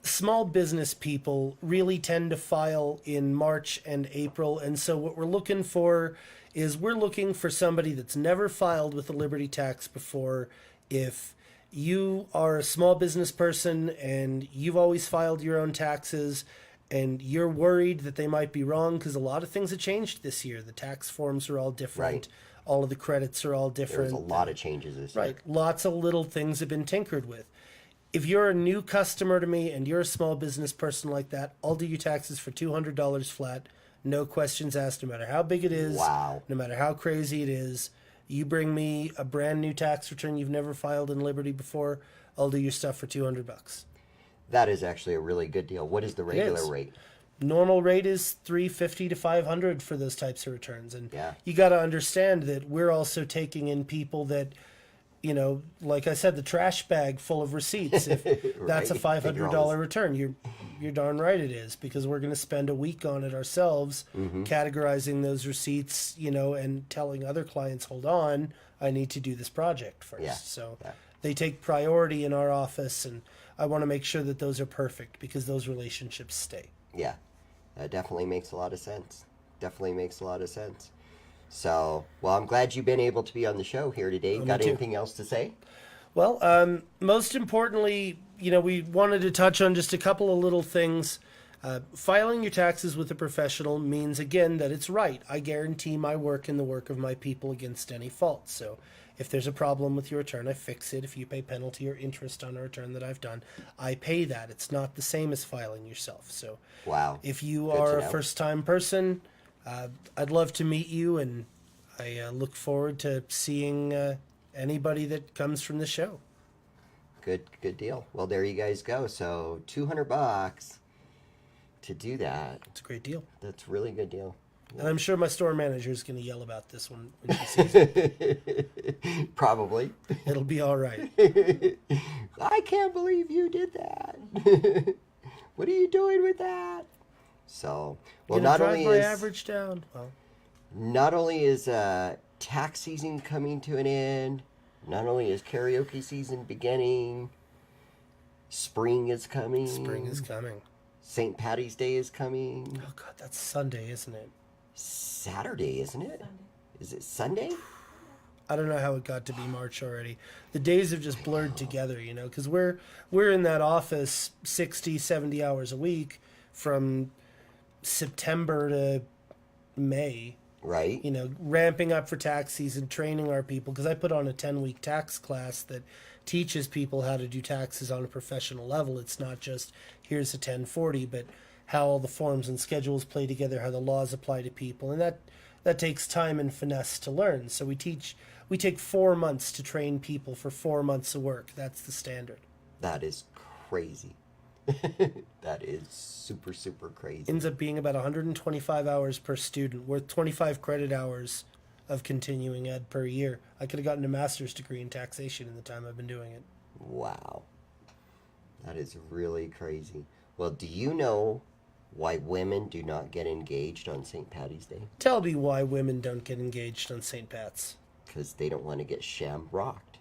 Small business people really tend to file in March and April. And so what we're looking for is we're looking for somebody that's never filed with the Liberty Tax before. If you are a small business person and you've always filed your own taxes and you're worried that they might be wrong, because a lot of things have changed this year. The tax forms are all different. Right. All of the credits are all different. There's a lot of changes this year. Right. Lots of little things have been tinkered with. if you're a new customer to me and you're a small business person like that, I'll do your taxes for $200 flat. No questions asked, no matter how big it is. Wow. No matter how crazy it is. You bring me a brand new tax return you've never filed in Liberty before, I'll do your stuff for $200. That is actually a really good deal. What is the regular is. rate? Normal rate is $350 to $500 for those types of returns, and Yeah. you got to understand that we're also taking in people that, you know, like I said, the trash bag full of receipts. If that's a Right. $500 return, you're darn right it is, because we're going to spend a week on it ourselves, categorizing those receipts, you know, and telling other clients, hold on, I need to do this project first. Yeah. So Yeah. they take priority in our office, and I want to make sure that those are perfect because those relationships stay. Yeah, that definitely makes a lot of sense. Definitely makes a lot of sense. So, well, I'm glad you've been able to be on the show here today. Me Got too. anything else to say? Well, most importantly, you know, we wanted to touch on just a couple of little things. Filing your taxes with a professional means, again, that it's right. I guarantee my work and the work of my people against any fault. So if there's a problem with your return, I fix it. If you pay penalty or interest on a return that I've done, I pay that. It's not the same as filing yourself. So Wow. if you Good to are a know. first-time person, I'd love to meet you, and I look forward to seeing anybody that comes from the show. Good deal. Well, there you guys go. So, $200 to do that. It's a great deal. That's a really good deal. And I'm sure my store manager is going to yell about this one when she sees it. Probably. It'll be all right. I can't believe you did that. What are you doing with that? So, well, Gonna not drive only my is average down. Well, not only is tax season coming to an end, not only is karaoke season beginning, spring is coming. spring is coming. St. Patty's Day is coming. Oh God, that's Sunday, isn't it? Saturday, isn't it? Is it Sunday? I don't know how it got to be March already. The days have just blurred together, you know, because we're in that office 60, 70 hours a week from September to May, Right. you know, ramping up for tax season, training our people, because I put on a 10-week tax class that teaches people how to do taxes on a professional level. It's not just here's a 1040, but how all the forms and schedules play together, how the laws apply to people, and that takes time and finesse to learn. So we take 4 months to train people for 4 months of work. That's the standard. That is crazy. That is super, super crazy. Ends up being about 125 hours per student, worth 25 credit hours of continuing ed per year. I could have gotten a master's degree in taxation in the time I've been doing it. Wow. That is really crazy. Well, do you know why women do not get engaged on St. Patty's Day? Tell me why women don't get engaged on St. Pat's. Because they don't want to get shamrocked.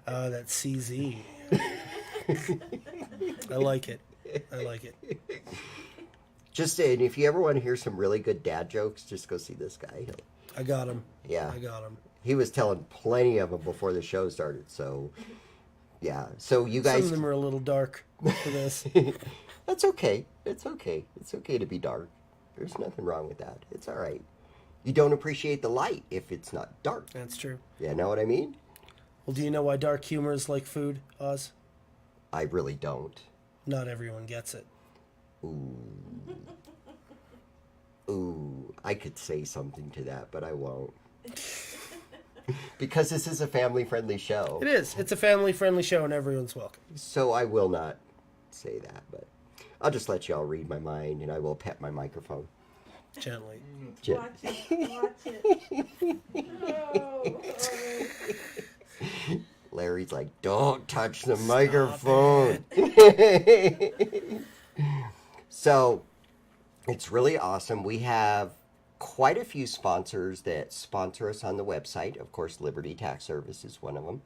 Oh, that CZ. I like it. I like it. Just saying, if you ever want to hear some really good dad jokes, just go see this guy. I got him. Yeah. I got him. He was telling plenty of them before the show started. So, yeah. So you Some guys, of them are a little dark for this. that's okay. It's okay. It's okay to be dark. There's nothing wrong with that. It's all right. You don't appreciate the light if it's not dark. That's true. You know what I mean? Well, do you know why dark humor is like food, Oz? I really don't. Not everyone gets it. Ooh, I could say something to that, but I won't. Because this is a family-friendly show. It is. It's a family-friendly show, and everyone's welcome. So I will not say that, but I'll just let y'all read my mind, and I will pet my microphone. Gently. Jen- Watch it. Oh, Larry's like, don't touch the microphone. So it's really awesome. We have quite a few sponsors that sponsor us on the website. Of course, Liberty Tax Service is one of them.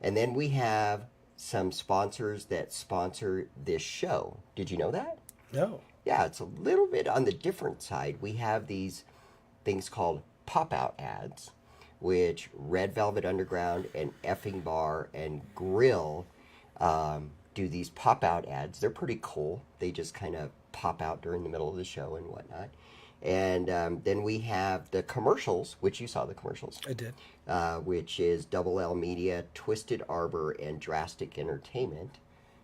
And then we have some sponsors that sponsor this show. Did you know that? No. Yeah, it's a little bit on the different side. We have these things called pop-out ads, which Red Velvet Underground and Effing Bar and Grill do these pop-out ads. They're pretty cool. They just kind of pop out during the middle of the show and whatnot. And then we have the commercials, which you saw the commercials, I did. which is Double L Media, Twisted Arbor, and Drastic Entertainment.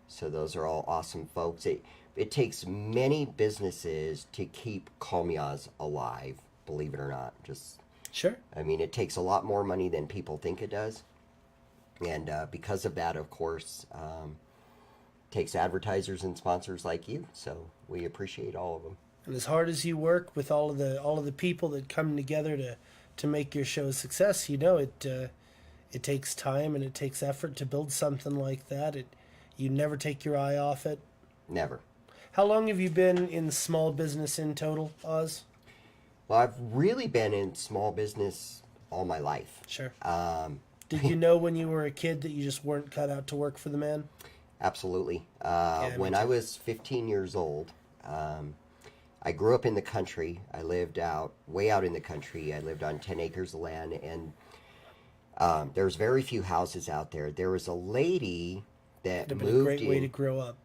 So those are all awesome folks. It takes many businesses to keep Commiaz alive, believe it or not. Sure. I mean, it takes a lot more money than people think it does. And because of that, of course, takes advertisers and sponsors like you. So we appreciate all of them. And as hard as you work with all of the people that come together to make your show a success, you know it takes time and it takes effort to build something like that. You never take your eye off it. Never. How long have you been in small business in total, Oz? Well, I've really been in small business all my life. Sure. Did you know when you were a kid that you just weren't cut out to work for the man? Absolutely. Me When too. I was 15 years old, I grew up in the country. I lived way out in the country. I lived on 10 acres of land, and there's very few houses out there. There was a lady that It'd have been a moved great in. way to grow up.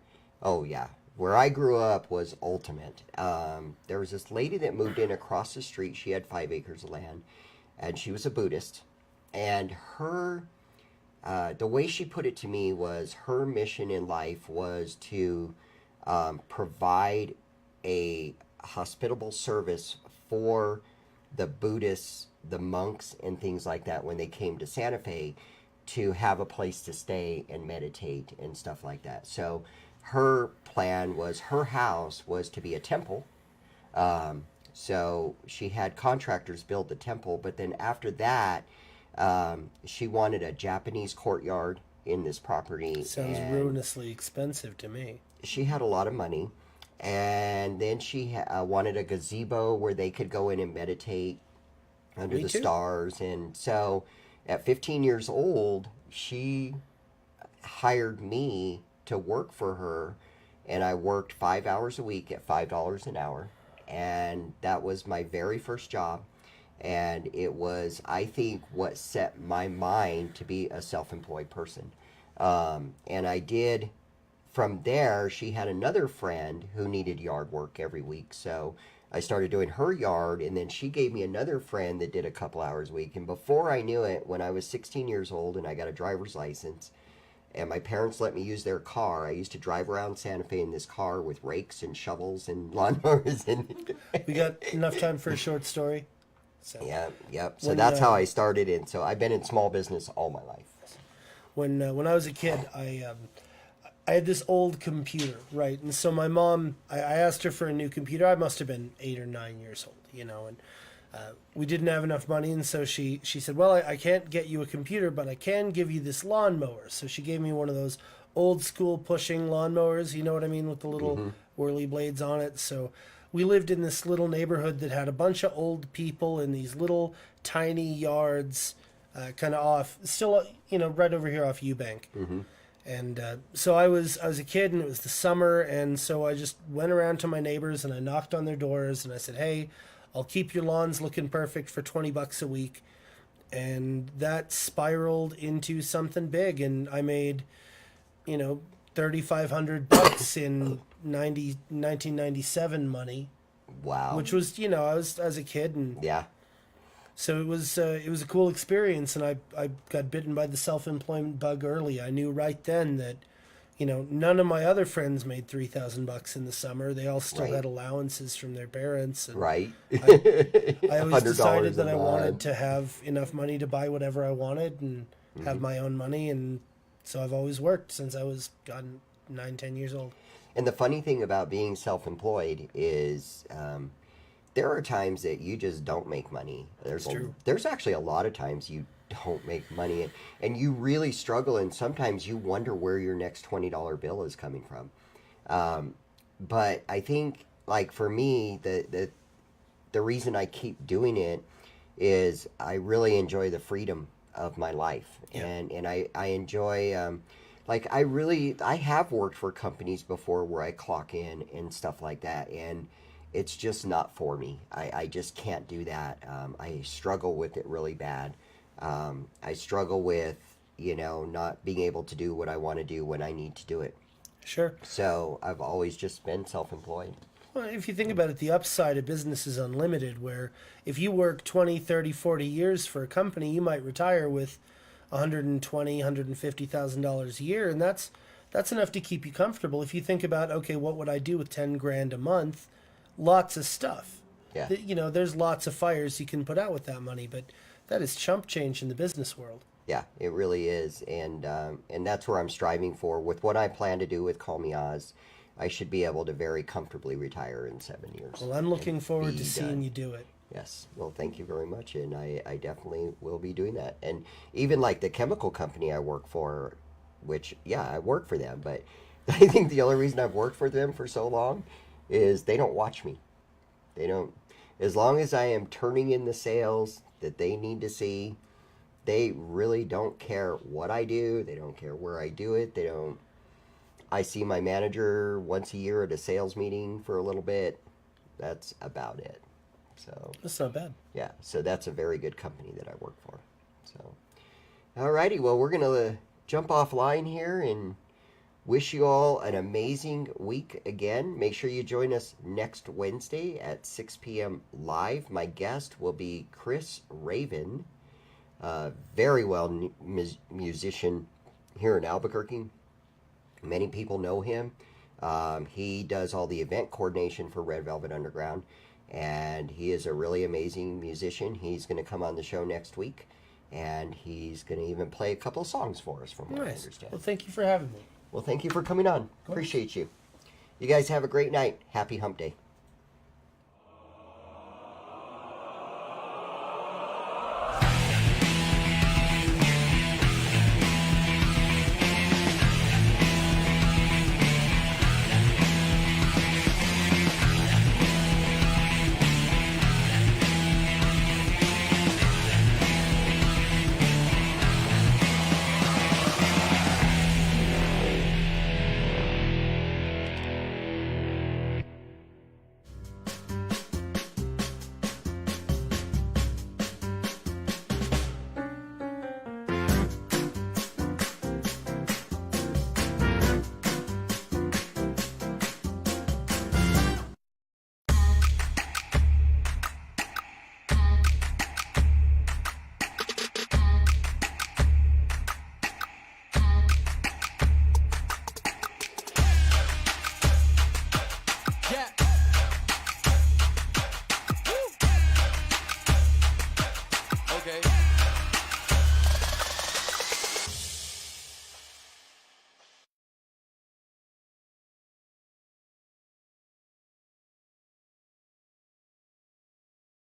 Oh, yeah. Where I grew up was ultimate. There was this lady that moved in across the street. She had 5 acres of land, and she was a Buddhist. And the way she put it to me was her mission in life was to provide a hospitable service for the Buddhists, the monks, and things like that when they came to Santa Fe to have a place to stay and meditate and stuff like that. So her plan was her house was to be a temple. So she had contractors build the temple, but then after that, she wanted a Japanese courtyard in this property. Sounds and ruinously expensive to me. she had a lot of money, and then she wanted a gazebo where they could go in and meditate under Me the too. stars. And so at 15 years old, she hired me to work for her, and I worked 5 hours a week at $5 an hour, and that was my very first job. And it was, I think, what set my mind to be a self-employed person. And I did. From there, she had another friend who needed yard work every week, so I started doing her yard, and then she gave me another friend that did a couple hours a week. And before I knew it, when I was 16 years old and I got a driver's license, and my parents let me use their car, I used to drive around Santa Fe in this car with rakes and shovels and lawnmowers. And We got enough time for a short story. So yeah, yep. So When, that's how I started, and so I've been in small business all my life. when I was a kid, I had this old computer, right? And so my mom, I asked her for a new computer. I must have been 8 or 9 years old, you know, and we didn't have enough money, and so she said, well, I can't get you a computer, but I can give you this lawnmower. So she gave me one of those old school pushing lawnmowers, you know what I mean, with the little whirly blades on it. So we lived in this little neighborhood that had a bunch of old people in these little tiny yards, kind of off, still, you know, right over here off Eubank. And so I was a kid, and it was the summer, and so I just went around to my neighbors and I knocked on their doors and I said, hey, I'll keep your lawns looking perfect for $20 a week. And that spiraled into something big, and I made, you know, $3,500 in 1997 money, Wow. which was, you know, I was as a kid, and Yeah. so it was a cool experience, and I got bitten by the self-employment bug early. I knew right then that, you know, none of my other friends made $3,000 in the summer. They all still Right. had allowances from their parents. And Right. I always decided $100 that a I wanted month. to have enough money to buy whatever I wanted and have my own money, and so I've always worked since I was 9, 10 years old. And the funny thing about being self-employed is there are times that you just don't make money. true. There's actually a lot of times you don't make money, and you really struggle, and sometimes you wonder where your next $20 bill is coming from. But I think, like, for me, the reason I keep doing it is I really enjoy the freedom of my life. Yeah. And I enjoy like I have worked for companies before where I clock in and stuff like that, and it's just not for me. I just can't do that. I struggle with it really bad. I struggle with, you know, not being able to do what I want to do when I need to do it. Sure. So I've always just been self-employed. Well, if you think about it, the upside of business is unlimited, where if you work 20, 30, 40 years for a company, you might retire with $120,000, $150,000 a year, and that's enough to keep you comfortable. If you think about, okay, what would I do with 10 grand a month? Lots of stuff. Yeah. There's lots of fires you can put out with that money, but that is chump change in the business world. Yeah, it really is, and that's where I'm striving for. With what I plan to do with Call Me Oz, I should be able to very comfortably retire in 7 years. Well, I'm looking and forward be to seeing done. you do it. Yes, well, thank you very much, and I definitely will be doing that. And even like the chemical company I work for, which, yeah, I work for them, but I think the only reason I've worked for them for so long is they don't watch me. They don't, as long as I am turning in the sales that they need to see, they really don't care what I do. They don't care where I do it. They don't. I see my manager once a year at a sales meeting for a little bit. That's about it. So, That's not bad. yeah, so that's a very good company that I work for. So, alrighty, well, we're gonna jump offline here and wish you all an amazing week again. Make sure you join us next Wednesday at 6 p.m. live. My guest will be Chris Raven, very well musician here in Albuquerque. Many people know him. He does all the event coordination for Red Velvet Underground, and he is a really amazing musician. He's going to come on the show next week, and he's going to even play a couple of songs for us, from what I Nice. understand. Well, thank you for having me. Well, thank you for coming on. Appreciate you. You guys have a great night. Happy Hump Day.